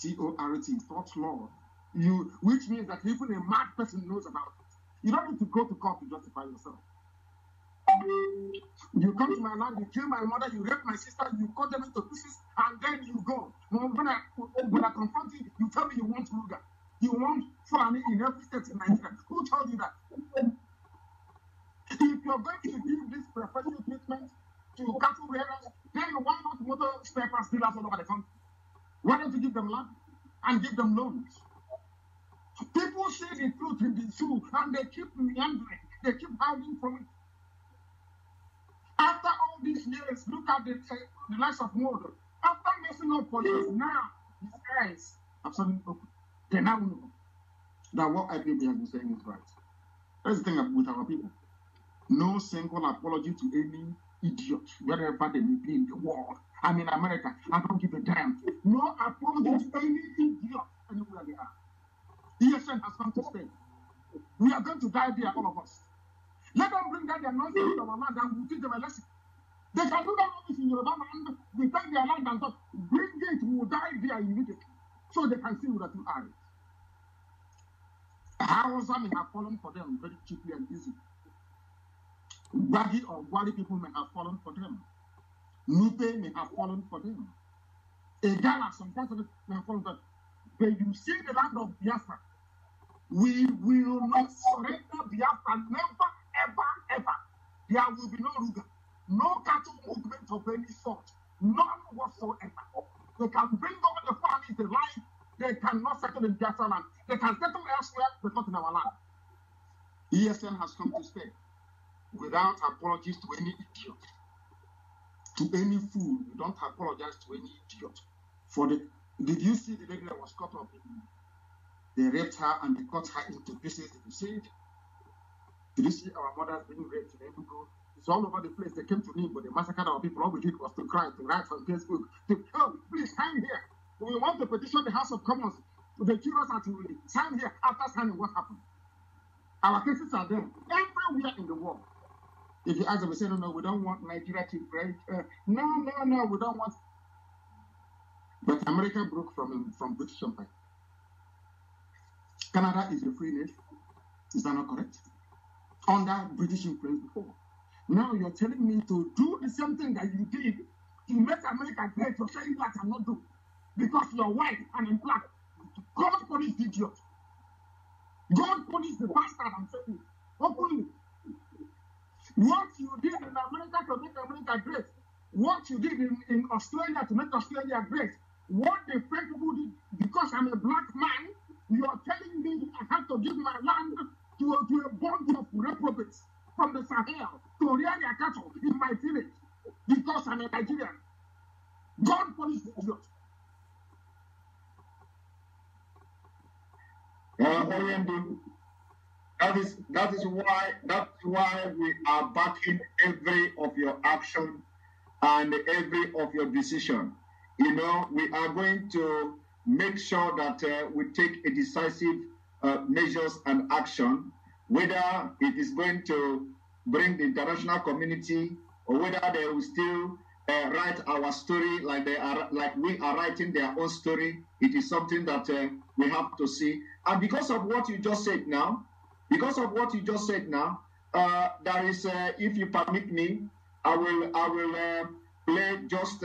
T-O-R-T, thought law. Which means that even a mad person knows about it. You don't need to go to court to justify yourself. You come to my land, you kill my mother, you rape my sister, you cut them into pieces, and then you go. When I confront you, you tell me you want Ruga. You want Fulani in every state in Nigeria. Who told you that? If you're going to give this preferential treatment to cattle bearers, then why not motor spare parts dealers all over the country? Why don't you give them land and give them loans? People say the truth in the zoo and they keep meandering. They keep hiding from it. After all these years, look at the lives of Mordor. After messing up for years, now his eyes have suddenly opened. They now know that what IPB has been saying is right. That's the thing with our people. No single apology to any idiot, wherever they may be in the world. I'm in America. I don't give a damn. No apology to any idiot anywhere they are. ESN has come to stay. We are going to die there, all of us. Let them bring down their nonsense to our land and we'll teach them a lesson. They can do that always in Yoruba land. We take their land and talk. Bring it, we'll die there immediately. So they can see that you are it. Hausa may have fallen for them very cheaply and easy. Wagi or Wali people may have fallen for them. Nupe may have fallen for them. Egala, some parts of it may have fallen for them. But you see the land of Biafra. We will not surrender Biafra, never, ever, ever. There will be no Ruga, no cattle movement of any sort, none whatsoever. They can bring over the families they like, they cannot settle in Biafra land. They can settle elsewhere, but not in our land. ESN has come to stay without apologies to any idiot. To any fool, we don't apologize to any idiot. Did you see the lady that was cut up? They raped her and they cut her into pieces. Did you see it? Did you see our mothers being raped in Enugu? It's all over the place. They came to me, but they massacred our people. All we did was to cry, to write on Facebook. Oh, please sign here. We want to petition the House of Commons. They kill us at will. Sign here. After signing, what happened? Our cases are there everywhere in the world. If you ask them, they say, no, we don't want Nigeria to break. No, we don't want. But America broke from British Empire. Canada is a free nation. Is that not correct? Under British influence before. Now you're telling me to do the same thing that you did to make America great. You're saying that I cannot do because you're white and in black. God punish the idiot. God punish the bastard and say it openly. What you did in America to make America great. What you did in Australia to make Australia great. What the French people did, because I'm a black man, you are telling me I have to give my land to a bunch of reprobates from the Sahel to rear their cattle in my village because I'm a Nigerian. God punish the idiot. That is why we are backing every of your action and every of your decision. You know, we are going to make sure that we take a decisive measures and action, whether it is going to bring the international community or whether they will still write our story like we are writing their own story. It is something that we have to see. And because of what you just said now, there is, if you permit me, I will play just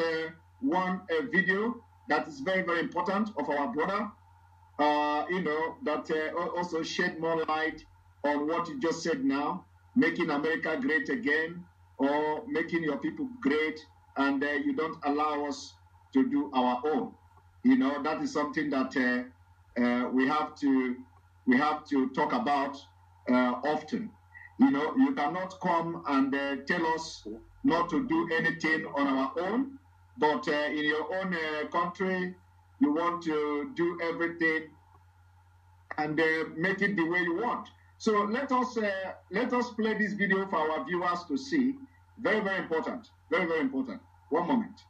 one video that is very, very important of our brother, that also shed more light on what you just said now, making America great again, or making your people great, and you don't allow us to do our own. That is something that we have to talk about often. You cannot come and tell us not to do anything on our own, but in your own country, you want to do everything and make it the way you want. So let us play this video for our viewers to see. Very, very important. Very, very important. One moment.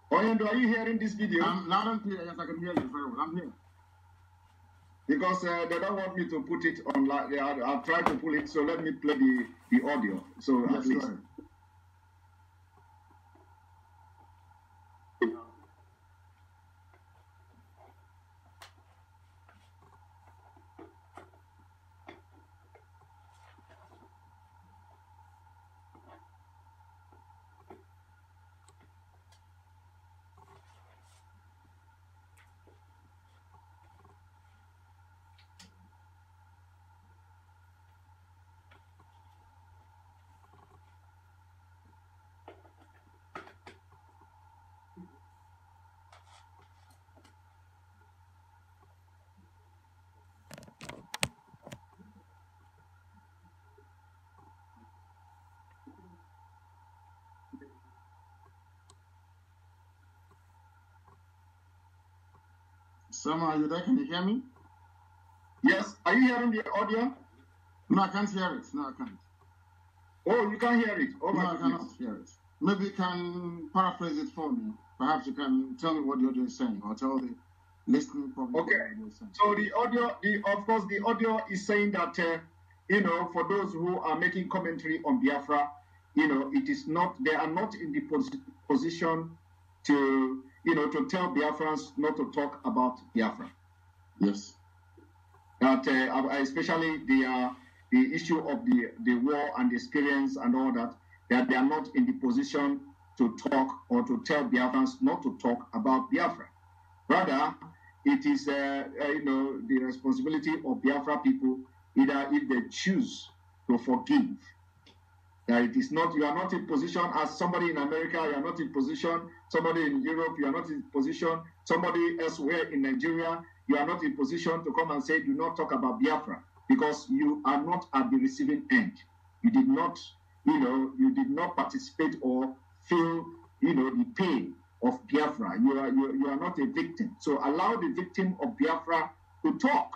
Oyendo, are you hearing this video? Loud and clear. Yes, I can hear you very well. I'm here. Because they don't want me to put it on. I've tried to pull it, so let me play the audio. So yes, at least. go ahead. Sama, are you there? Can you hear me? Yes. Are you hearing the audio? No, I can't hear it. No, I can't. Oh, you can't hear it? Oh, no, my I goodness. cannot hear it. Maybe you can paraphrase it for me. Perhaps you can tell me what the audio is saying, or tell the listening public Okay. what the audio is saying. So the audio, of course, the audio is saying that, for those who are making commentary on Biafra, it is not, they are not in the position to, to tell Biafrans not to talk about Biafra. Yes. That especially the issue of the war and the experience and all that they are not in the position to talk or to tell Biafrans not to talk about Biafra. Rather, it is the responsibility of Biafra people, either if they choose to forgive. That it is not, you are not in position as somebody in America, you are not in position, somebody in Europe, you are not in position, somebody elsewhere in Nigeria, you are not in position to come and say, do not talk about Biafra, because you are not at the receiving end. You did not, you did not participate or feel, the pain of Biafra. You are not a victim. So allow the victim of Biafra to talk.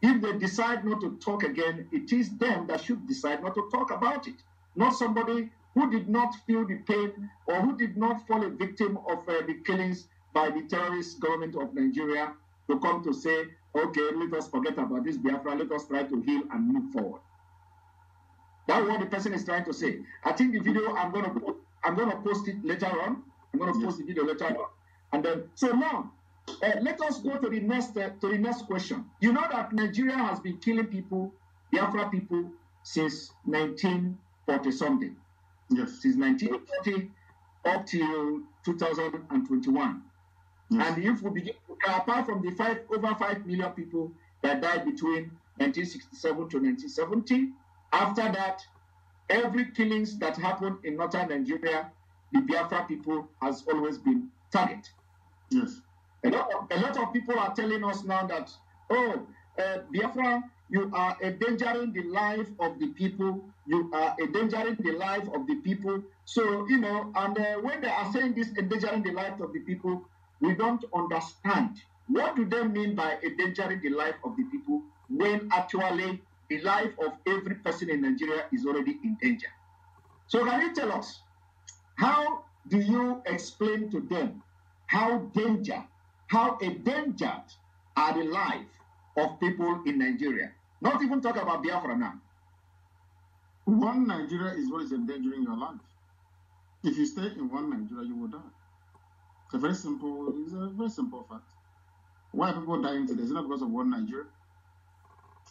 If they decide not to talk again, it is them that should decide not to talk about it. Not somebody who did not feel the pain or who did not fall a victim of the killings by the terrorist government of Nigeria to come to say, okay, let us forget about this Biafra, let us try to heal and move forward. That's what the person is trying to say. I think the video, I'm gonna post it later on. I'm gonna post the video later on. And then, so now, let us go to the next question. You know that Nigeria has been killing people, Biafra people, since 1940 something. Yes. Since 1940 up till 2021. Yes. And if we begin, apart from the over 5 million people that died between 1967 to 1970, after that, every killings that happened in northern Nigeria, the Biafra people has always been target. Yes. A lot of people are telling us now that, Biafra, you are endangering the life of the people. You are endangering the life of the people. So, and when they are saying this, endangering the life of the people, we don't understand. What do they mean by endangering the life of the people when actually the life of every person in Nigeria is already in danger? So can you tell us, How do you explain to them how endangered are the life of people in Nigeria? Not even talk about Biafra now. One Nigeria is what is endangering your life. If you stay in one Nigeria, you will die. It's a very simple fact. Why are people dying today? Is it not because of one Nigeria?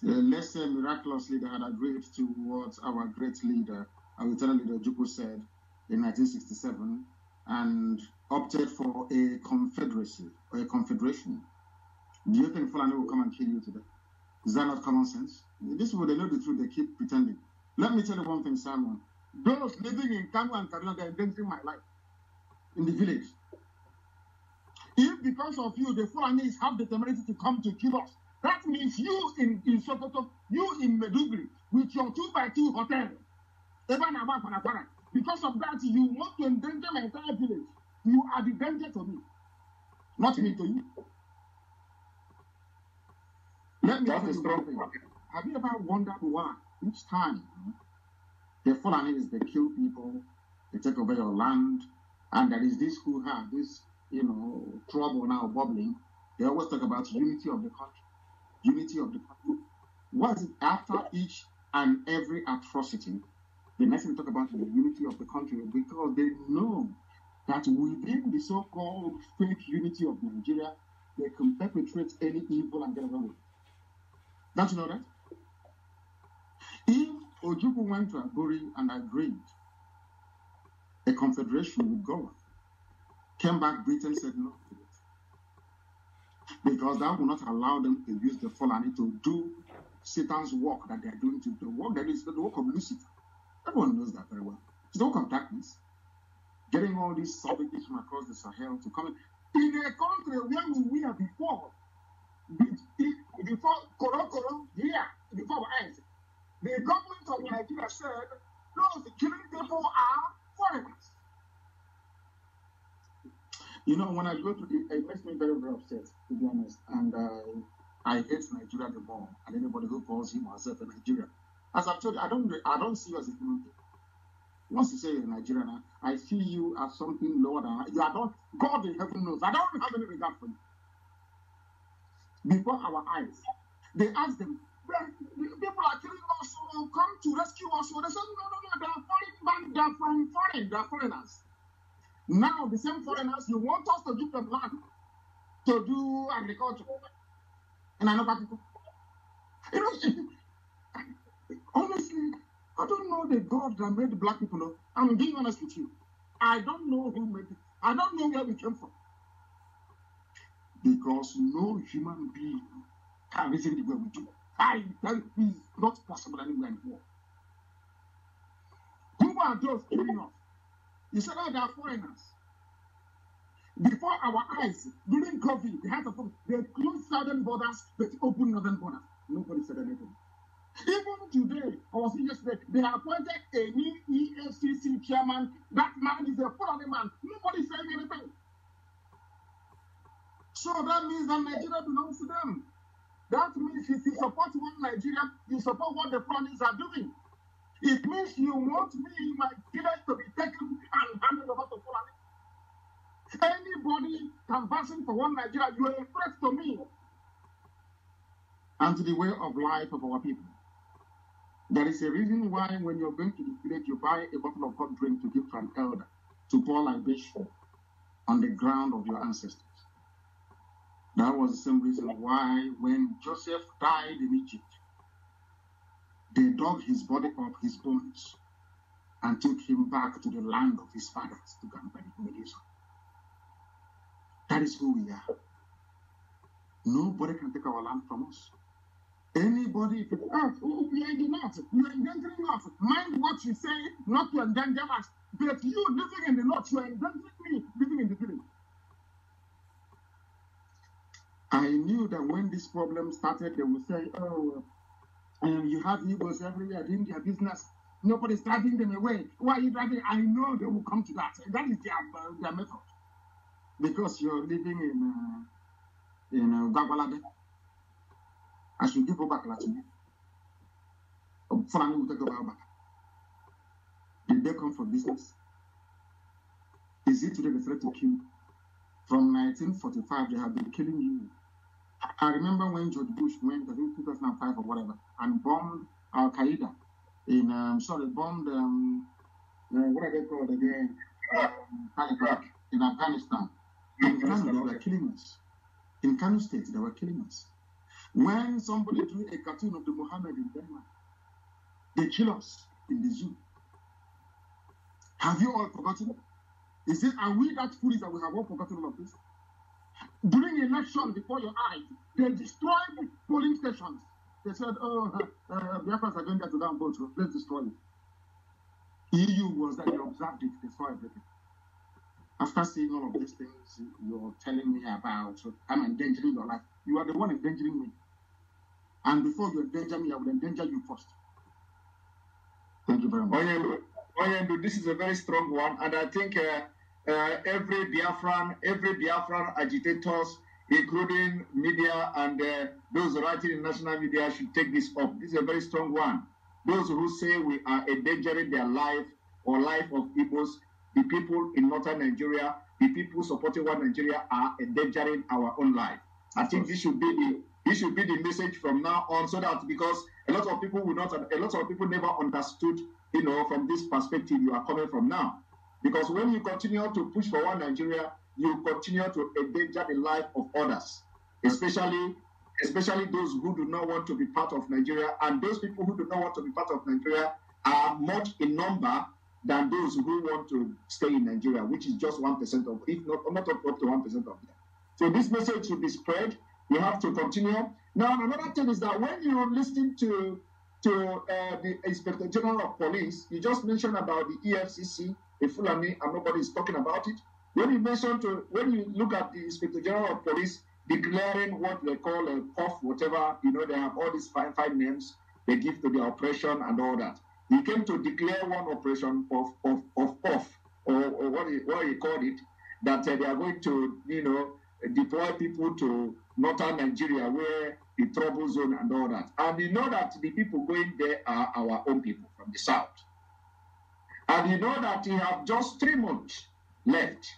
Let's say miraculously they had agreed to what our great leader, our eternal leader Juku said in 1967 and opted for a confederacy or a confederation. Do you think Fulani will come and kill you today? Is that not common sense? This way they know the truth, they keep pretending. Let me tell you one thing, Simon. Those living in Kanu and Kaduna, they're endangering my life in the village. If because of you, the Fulanis have the temerity to come to kill us, that means you in Sokoto, you in Meduguri, with your 2x2 hotel, because of that, you want to endanger my entire village. You are the danger to me, not me to you. Let me tell you something. Have you ever wondered why each time the Fulanis, they kill people, they take over your land, and there is this who have this, trouble now bubbling? They always talk about unity of the country. Unity of the country. What is it after each and every atrocity? The next thing they talk about is the unity of the country, because they know that within the so-called fake unity of Nigeria, they can perpetrate any evil and get away with it. Don't you know that? If Ojukwu went to Aguri and agreed a confederation would go on, came back, Britain said no to it. Because that will not allow them to use the Fulani to do Satan's work that they are doing, to the work that is the work of Lucifer. Everyone knows that very well. It's the work of darkness. Getting all these savages from across the Sahel to come in a country where we were before Koro, here, before our eyes. The government of Nigeria said, those killing people are foreigners. When I go to it makes me very, very upset, to be honest. And I hate Nigeria the more, and anybody who calls him or herself a Nigerian. As I've told you, I don't see you as a human being. Once you say you're a Nigerian, I see you as something lower than you. God in heaven knows. I don't have any regard for you. Before our eyes, they asked them, people are killing us, so come to rescue us. So they said, no, they are foreign, they are from foreign, they are foreigners. Now, the same foreigners, you want us to give them land to do agriculture. And another people. Honestly, I don't know the God that made black people. I'm being honest with you. I don't know who made it. I don't know where we came from. Because no human being can reason the way we do. That is not possible anywhere in the world. Who are those killing us? You said, they are foreigners. Before our eyes, during COVID, they closed southern borders, but opened northern borders. Nobody said anything. Even today, or was it yesterday, they appointed a new EFCC chairman. That man is a Fulani man. Nobody said anything. So that means that Nigeria belongs to them. That means if you support one Nigeria, you support what the Fulanis are doing. It means you want me, my village, to be taken and handed over to Fulani. Anybody canvassing for one Nigeria, you are a threat to me and to the way of life of our people. There is a reason why when you're going to the village, you buy a bottle of hot drink to give to an elder to pour libation on the ground of your ancestors. That was the same reason why when Joseph died in Egypt, they dug his body up, his bones, and took him back to the land of his fathers to go and bury him in Israel. That is who we are. Nobody can take our land from us. Anybody, if you are in the north, you are endangering us. Mind what you say, not to endanger us. But you living in the north, you are endangering me living in the village. I knew that when this problem started, they would say, you have Igbos everywhere doing their business. Nobody's driving them away. Why are you driving? I know they will come to that. That is their method. Because you're living in Gwagwalade. I should give back to me. Fulani will take over back. Did they come for business? Is it today the threat to kill? From 1945, they have been killing you. I remember when George Bush went, I think 2005 or whatever, and bombed Al Qaeda in, bombed, what are they called again? In Afghanistan. In Kanu, they were killing us. In Kanu State, they were killing us. When somebody drew a cartoon of the Muhammad in Denmark, they kill us in the zoo. Have you all forgotten? Are we that foolish that we have all forgotten all of this? During election before your eyes, they destroyed polling stations. They said, Biafrans are going there to down vote, so let's destroy it. EU was that they observed it, they saw everything. After seeing all of these things you're telling me about, so I'm endangering your life. You are the one endangering me. And before you endanger me, I will endanger you first. Thank you very much. Oyendu, this is a very strong one, and I think every Biafran agitators, including media and those writing in national media, should take this up. This is a very strong one. Those who say we are endangering their life or life of Igbos, the people in northern Nigeria, the people supporting one Nigeria are endangering our own life. I think this should be the message from now on, so that because a lot of people never understood, from this perspective you are coming from now. Because when you continue to push for one Nigeria, you continue to endanger the life of others, especially those who do not want to be part of Nigeria. And those people who do not want to be part of Nigeria are much in number than those who want to stay in Nigeria, which is just 1% of, if not up to 1% of them. So this message should be spread. We have to continue. Now, another thing is that when you listen to the Inspector General of Police, you just mentioned about the EFCC, the Fulani, and nobody is talking about it. When you look at the Inspector General of Police declaring what they call a POF, whatever, they have all these five names they give to the operation and all that. He came to declare one operation of POF, or what he called it, that they are going to, deploy people to northern Nigeria where the trouble zone and all that. And you know that the people going there are our own people from the south. And you know that you have just 3 months left.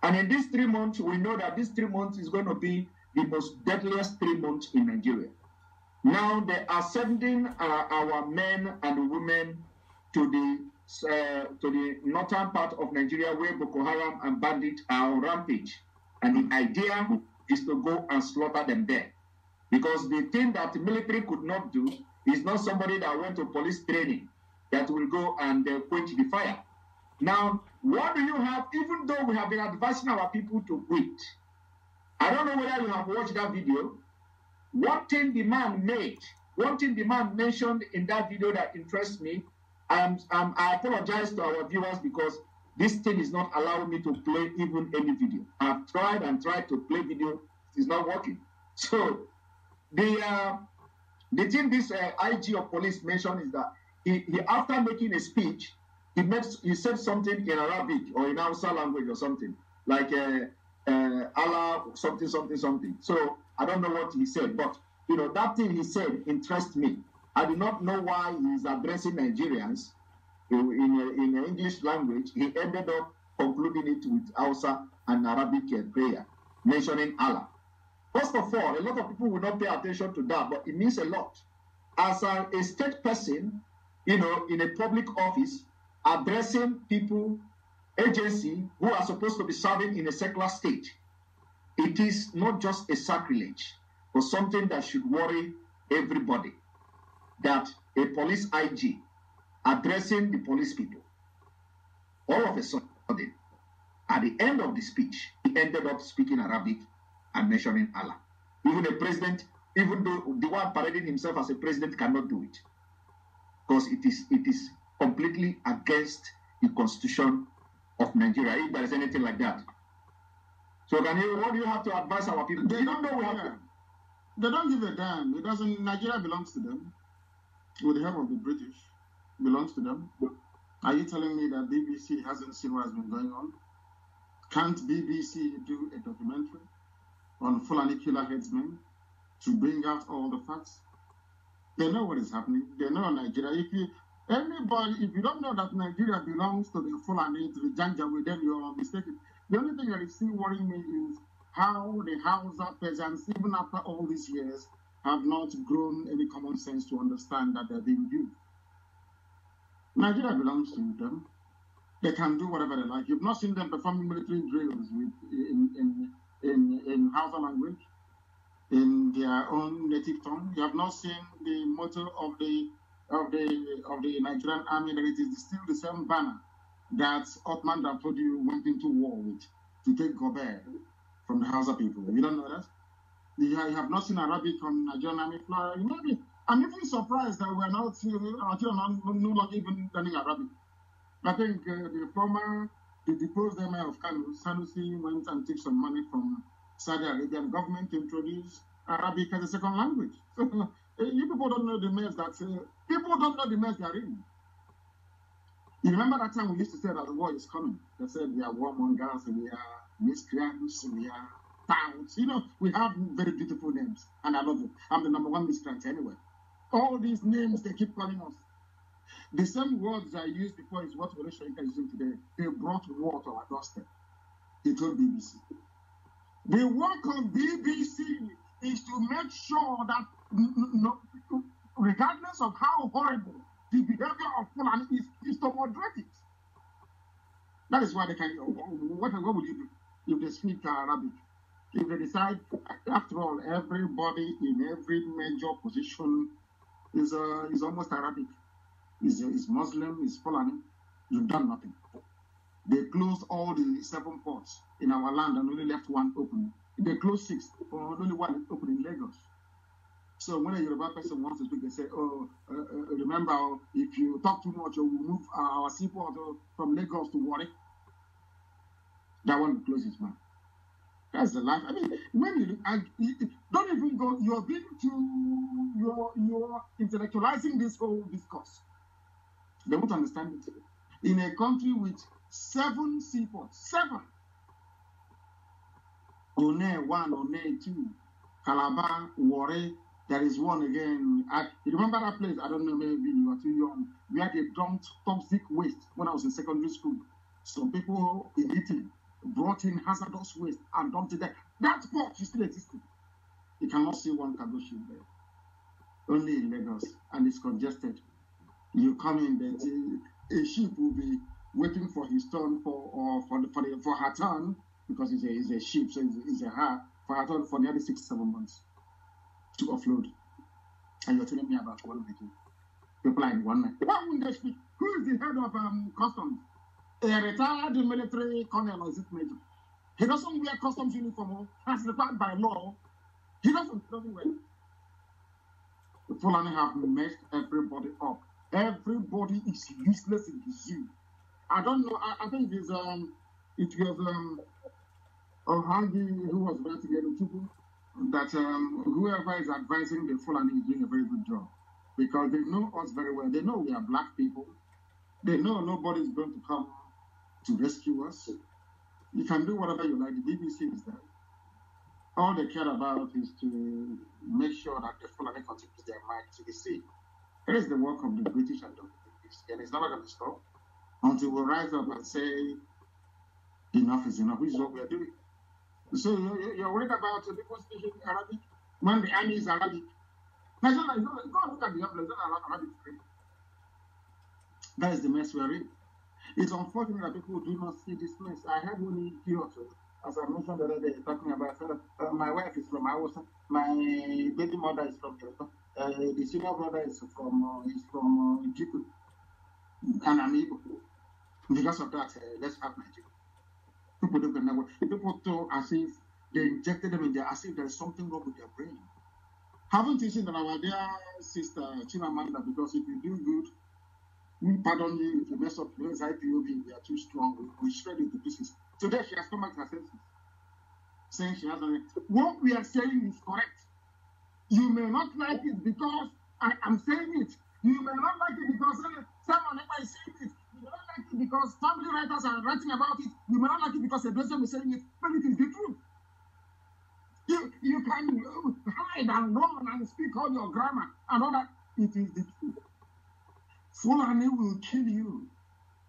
And in these 3 months, we know that this 3 months is going to be the most deadliest 3 months in Nigeria. Now they are sending our men and women to the northern part of Nigeria where Boko Haram and bandits are on rampage. And the idea is to go and slaughter them there. Because the thing that the military could not do is not somebody that went to police training that will go and quench the fire. Now, what do you have, even though we have been advising our people to quit? I don't know whether you have watched that video. One thing the man mentioned in that video that interests me, I apologize to our viewers because this thing is not allowing me to play even any video. I've tried and tried to play video, it's not working. So, the thing this IG of police mentioned is that he after making a speech, he said something in Arabic or in Hausa language or something, like Allah something. So I don't know what he said, but that thing he said interests me. I do not know why he is addressing Nigerians in English language. He ended up concluding it with Hausa and Arabic prayer, mentioning Allah. First of all, a lot of people will not pay attention to that, but it means a lot. As a state person, in a public office, addressing people, agency who are supposed to be serving in a secular state, it is not just a sacrilege, but something that should worry everybody. That a police IG addressing the police people, all of a sudden, at the end of the speech, he ended up speaking Arabic and mentioning Allah. Even a president, even though the one parading himself as a president cannot do it, because it is completely against the constitution of Nigeria, if there is anything like that. So what do you have to advise our people? They don't know we have to. They don't give a damn. It doesn't. Nigeria belongs to them. With the help of the British, belongs to them. Are you telling me that BBC hasn't seen what has been going on? Can't BBC do a documentary on Fulani killer headsmen to bring out all the facts? They know what is happening. They know Nigeria. If you, Anybody, if you don't know that Nigeria belongs to the Fulani, to the Janjaweed, then you are mistaken. The only thing that is still worrying me is how the Hausa peasants, even after all these years, have not grown any common sense to understand that they're being duped. Nigeria belongs to them. They can do whatever they like. You've not seen them performing military drills in Hausa language, in their own native tongue. You have not seen the motto of the Nigerian army, that it is still the same banner that Ottoman Dapodi went into war with to take Gobert from the Hausa people. You don't know that? You have not seen Arabic on Nigerian army flag. Maybe I'm even surprised that we're not no longer even learning Arabic. I think the deposed emir of Kanu, Sanusi, went and took some money from Saudi Arabian government to introduce Arabic as a second language. So you people don't know the mess that people don't know the mess they are in. You remember that time we used to say that the war is coming? They said we are warmongers, we are miscreants, we are touts. You know, we have very beautiful names, and I love it. I'm the #1 miscreant anyway. All these names they keep calling us. The same words I used before is what Oresha is using today. They brought war to our doorstep. He told BBC. The work of BBC is to make sure that, regardless of how horrible the behavior of Fulani is to moderate it. That is why they can. What would you do if they speak Arabic? If they decide, after all, everybody in every major position is almost Arabic. Is Muslim, is Fulani. You've done nothing. They closed all the 7 ports in our land and only left 1 open. They closed 6, or only 1 open in Lagos. So when a Yoruba person wants to speak, they say, remember, if you talk too much, we'll move our seaport from Lagos to Warri. That one will close his mouth. That's the life. I mean, when you don't even go, you're being you're intellectualizing this whole discourse. They won't understand it. In a country with 7 seaports, 7. One, 2, Calabar, Warri, there is one again. You remember that place? I don't know, maybe you are too young. Where they dumped toxic waste when I was in secondary school. Some people in Italy brought in hazardous waste and dumped it there. That port is still existing. You cannot see one cargo ship there. Only in Lagos, and it's congested. You come in there, a ship will be waiting for his turn for her turn, because it's a ship, so it's a her, for her turn for nearly 6-7 months to offload. And you're telling me about what they do. People are in one night. Why wouldn't they speak? Who is the head of customs? A retired military colonel, or is it major? He doesn't wear customs uniform as required by law. He doesn't wear. The Fulani have messed everybody up. Everybody is useless in the zoo. I don't know. I think it was Ohangi who was writing it, that whoever is advising the Fulani is doing a very good job, because they know us very well. They know we are black people. They know nobody is going to come to rescue us. You can do whatever you like. The BBC is there. All they care about is to make sure that the Fulani continues their mind to the sea. That is the work of the British and the British, and it's never going to stop until we rise up and say, enough is enough. This is what we are doing. So you're worried about people speaking Arabic when the army is Arabic. Now, go and look at the Arabic. That is the mess we are in. It's unfortunate that people do not see this mess. I had one idiot, as I mentioned the other day, talking about my wife is from Hausa, my baby mother is from Ekpa, the senior brother is from Jiku, and I'm Igbo. Because of that, let's have Nigeria. People don't know. People talk as if they injected them in there, as if there's something wrong with their brain. Haven't you seen that our dear sister Chimamanda? Because if you do good, we pardon you. If you mess up, because IPOB, we are too strong. We shred it to pieces. Today she has come back to her senses, saying she has done it. What we are saying is correct. You may not like it because I am saying it. You may not like it because someone else is saying it. You may not like it because family writers are writing about it. You may not like it because a person is saying it, but it is the truth. You can hide and run and speak all your grammar and all that. It is the truth. Fulani will kill you.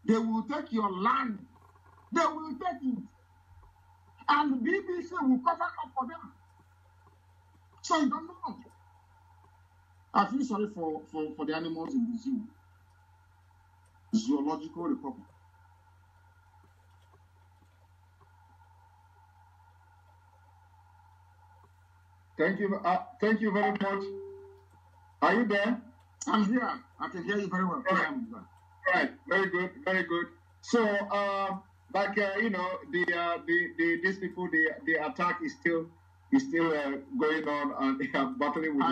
They will take your land. They will take it. And BBC will cover up for them. So you don't know. I feel sorry for the animals in the zoo. Zoological Republic. Thank you very much. Are you there? I'm here. I can hear you very well. Right. Very good. Very good. So, you know, these people, the attack is still going on, and they are battling with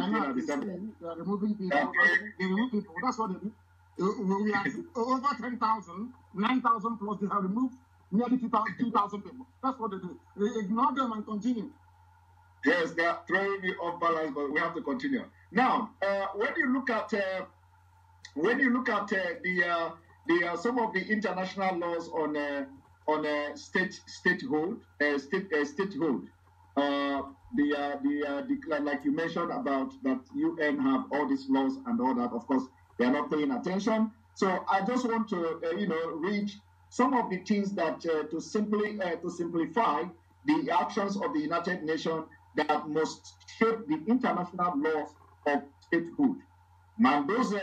each other. They are removing people. They remove people. That's what they do. We have over 10,000, 9,000 plus. They have removed nearly 2,000 people. That's what they do. They ignore them and continue. Yes, they are throwing me off balance, but we have to continue. Now, when you look at some of the international laws on statehood, like you mentioned about that UN have all these laws and all that. Of course, they are not paying attention. So I just want to read some of the things that to simplify the actions of the United Nations that must shape the international laws of statehood. Now, those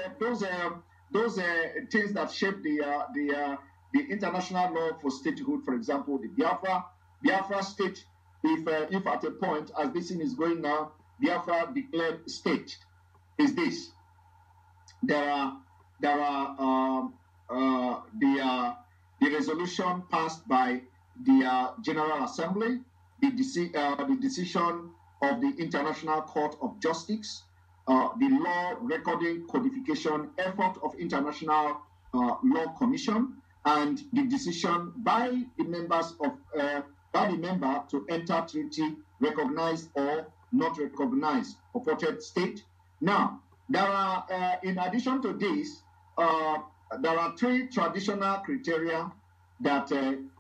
things that shape the international law for statehood, for example, the Biafra state. If at a point, as this thing is going now, Biafra declared state, is this: the resolution passed by the General Assembly, the decision of the International Court of Justice, the law recording codification effort of International Law Commission, and the decision by the members of by the member to enter treaty, recognized or not recognized purported state. Now, there are, in addition to this, there are 3 traditional criteria that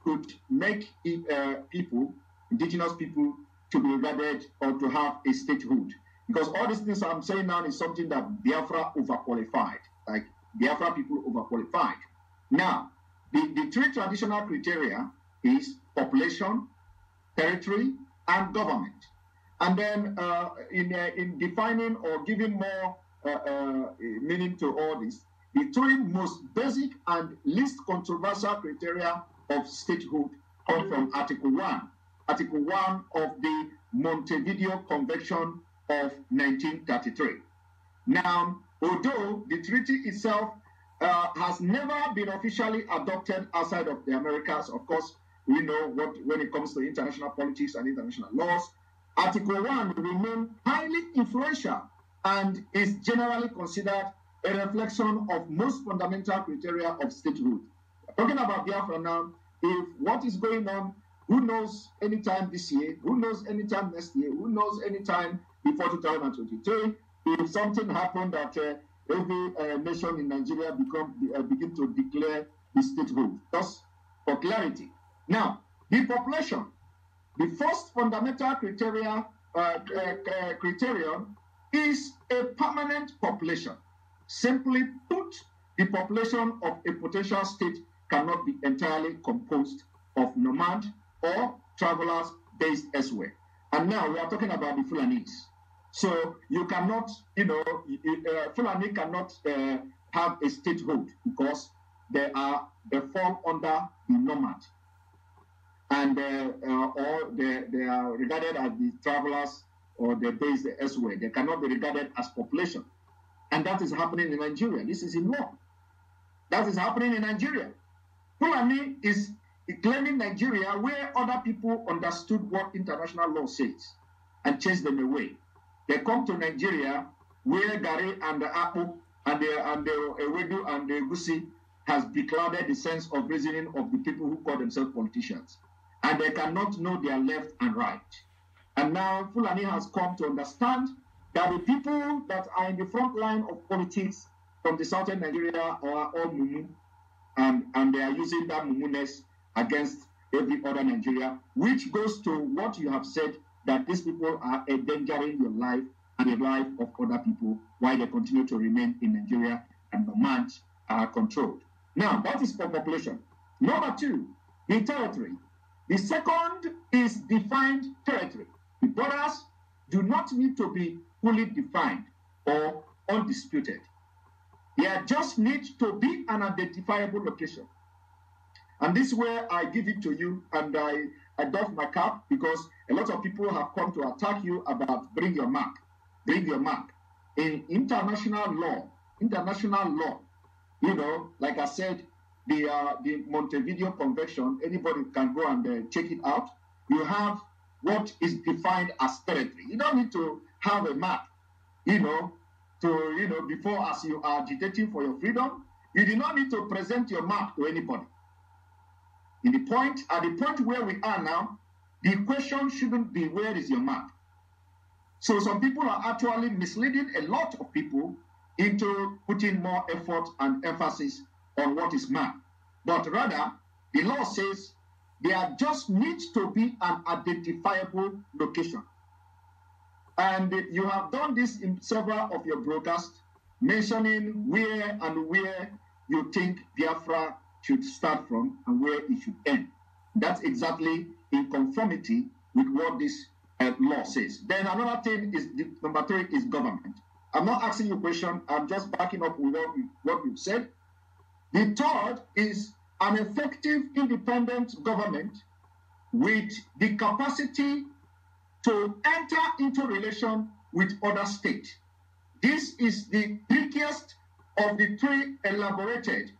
could make people, indigenous people, to be regarded or to have a statehood. Because all these things I'm saying now is something that Biafra overqualified, like Biafra people overqualified. Now, the 3 traditional criteria is population, territory, and government. And then in defining or giving more meaning to all this, the 3 most basic and least controversial criteria of statehood come from Article 1. Article 1 of the Montevideo Convention of 1933. Now, although the treaty itself has never been officially adopted outside of the Americas, of course, we know what when it comes to international politics and international laws, Article 1 remains highly influential and is generally considered a reflection of most fundamental criteria of statehood. Talking about Biafra now, if what is going on, who knows anytime this year, who knows anytime next year, who knows anytime before 2023, if something happened that every nation in Nigeria begin to declare the statehood. Just for clarity. Now, the population, the first fundamental criterion is a permanent population. Simply put, the population of a potential state cannot be entirely composed of nomads or travelers based elsewhere. And now we are talking about the Fulanis. So you cannot, Fulani cannot have a statehood because they fall under the nomad. And or they are regarded as the travelers or they're based elsewhere. They cannot be regarded as population. And that is happening in Nigeria. This is in law. That is happening in Nigeria. Fulani is claiming Nigeria where other people understood what international law says and chased them away. They come to Nigeria where Gari and the Apple and the Ewedu and the Gusi has beclouded the sense of reasoning of the people who call themselves politicians. And they cannot know their left and right. And now Fulani has come to understand that the people that are in the front line of politics from the southern Nigeria are all Mumu, and they are using that Mumuness against every other Nigeria, which goes to what you have said, that these people are endangering your life and the life of other people while they continue to remain in Nigeria and nomad are controlled. Now, that is for population. Number two, the territory. The second is defined territory. The borders do not need to be fully defined or undisputed. There just needs to be an identifiable location. And this is where I give it to you, and I doff my cap, because a lot of people have come to attack you about bring your map. Bring your map. In international law, you know, like I said, the Montevideo Convention, anybody can go and check it out. You have what is defined as territory. You don't need to have a map, you know, before, as you are agitating for your freedom, you do not need to present your map to anybody. At the point where we are now, the question shouldn't be where is your map. So some people are actually misleading a lot of people into putting more effort and emphasis on what is map. But rather, the law says there just needs to be an identifiable location. And you have done this in several of your broadcasts, mentioning where you think Biafra should start from and where it should end. That's exactly in conformity with what this law says. Then another thing is, number three is government. I'm not asking you a question, I'm just backing up with what you've said. The third is an effective independent government with the capacity to enter into relation with other states. This is the trickiest of the three elaborated.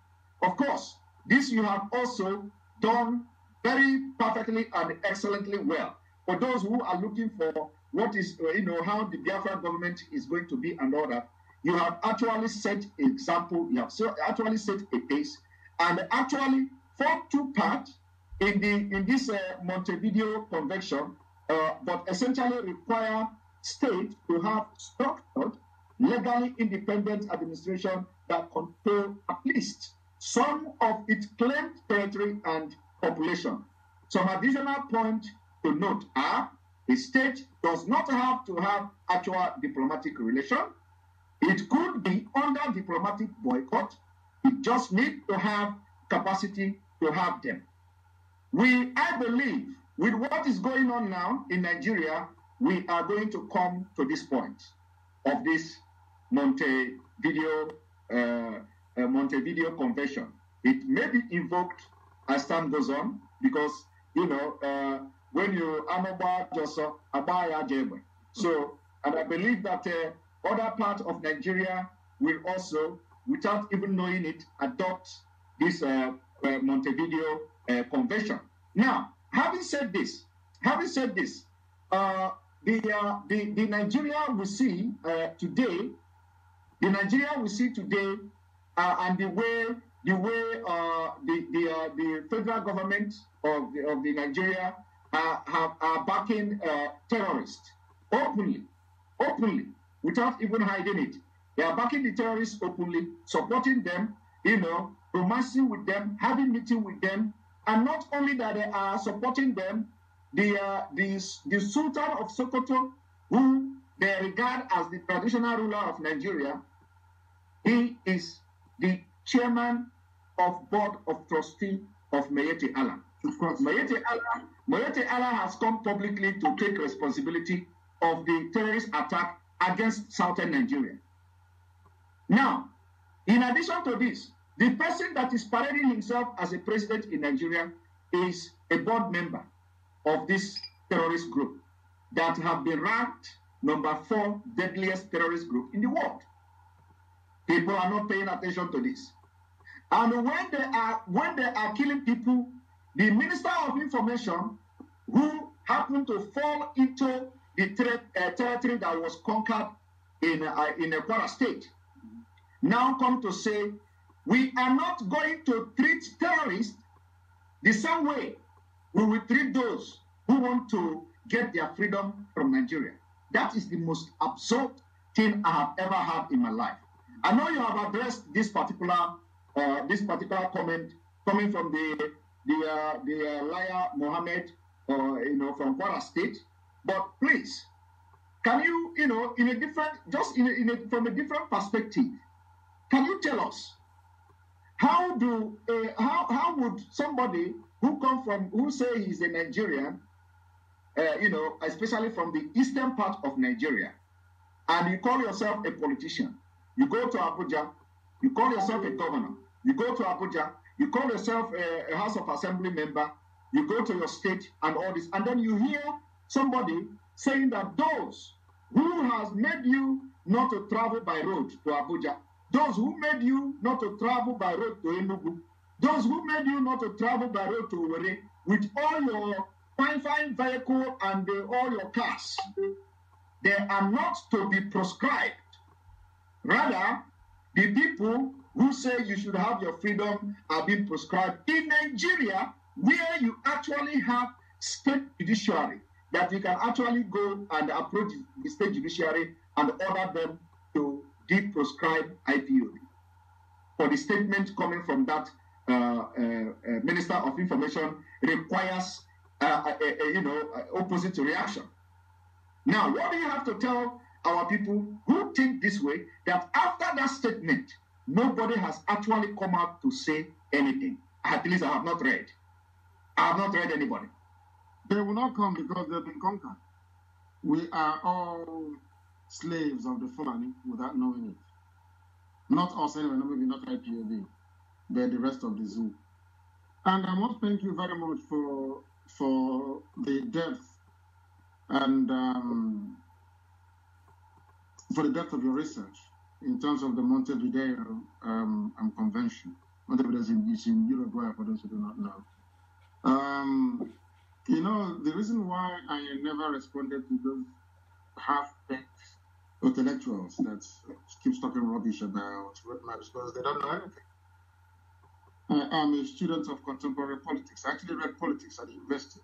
Of course, this you have also done very perfectly and excellently well. For those who are looking for what is, how the Biafra government is going to be and all that, you have actually set an example, you have actually set a pace, and actually for two parts in this Montevideo Convention, but essentially require states to have structured, legally independent administration that control at least some of its claimed territory and population. Some additional point to note are, the state does not have to have actual diplomatic relation. It could be under diplomatic boycott. It just needs to have capacity to have them. I believe, with what is going on now in Nigeria, we are going to come to this point of this Montevideo Convention. It may be invoked as time goes on, because when you anaba joso abaya jebe. So, and I believe that other parts of Nigeria will also, without even knowing it, adopt this Montevideo Convention. Now, having said this, the Nigeria we see today, and the way the federal government of the Nigeria are backing terrorists openly, without even hiding it. They are backing the terrorists openly, supporting them, romancing with them, having meetings with them, and not only that they are supporting them, the Sultan of Sokoto, who they regard as the traditional ruler of Nigeria, he is the chairman of board of trustee of Mayete Allah. Of course, Mayete Allah has come publicly to take responsibility of the terrorist attack against southern Nigeria. Now, in addition to this, the person that is parading himself as a president in Nigeria is a board member of this terrorist group that have been ranked number 4 deadliest terrorist group in the world. People are not paying attention to this. And when they are killing people, the Minister of Information, who happened to fall into the territory that was conquered in Ekpa state, now come to say, we are not going to treat terrorists the same way we will treat those who want to get their freedom from Nigeria. That is the most absurd thing I have ever had in my life. I know you have addressed this particular comment coming from the liar Mohammed, from Kwara State. But please, can you, from a different perspective, can you tell us How would somebody who say he's a Nigerian, especially from the eastern part of Nigeria, and you call yourself a politician, you go to Abuja, you call yourself a governor, you go to Abuja, you call yourself a House of Assembly member, you go to your state and all this, and then you hear somebody saying that those who has made you not to travel by road to Abuja, those who made you not to travel by road to Enugu, those who made you not to travel by road to Owerri, with all your fine vehicle and all your cars, they are not to be proscribed. Rather, the people who say you should have your freedom are being proscribed. In Nigeria, where you actually have state judiciary, that you can actually go and approach the state judiciary and order them to de-proscribe IPOB. For the statement coming from that Minister of Information requires opposite reaction. Now, what do you have to tell our people who think this way, that after that statement, nobody has actually come out to say anything? At least I have not read. I have not read anybody. They will not come because they've been conquered. We are all slaves of the Fulani without knowing it. Not us anyway, maybe not IPOB, but the rest of the zoo. And I must thank you very much for the depth and for the depth of your research in terms of the Montevideo Convention. Montevideo is in Uruguay, for those who do not know. The reason why I never responded to those half-baked intellectuals that keeps talking rubbish about roadmaps is because they don't know anything. I'm a student of contemporary politics. I actually read politics at the university.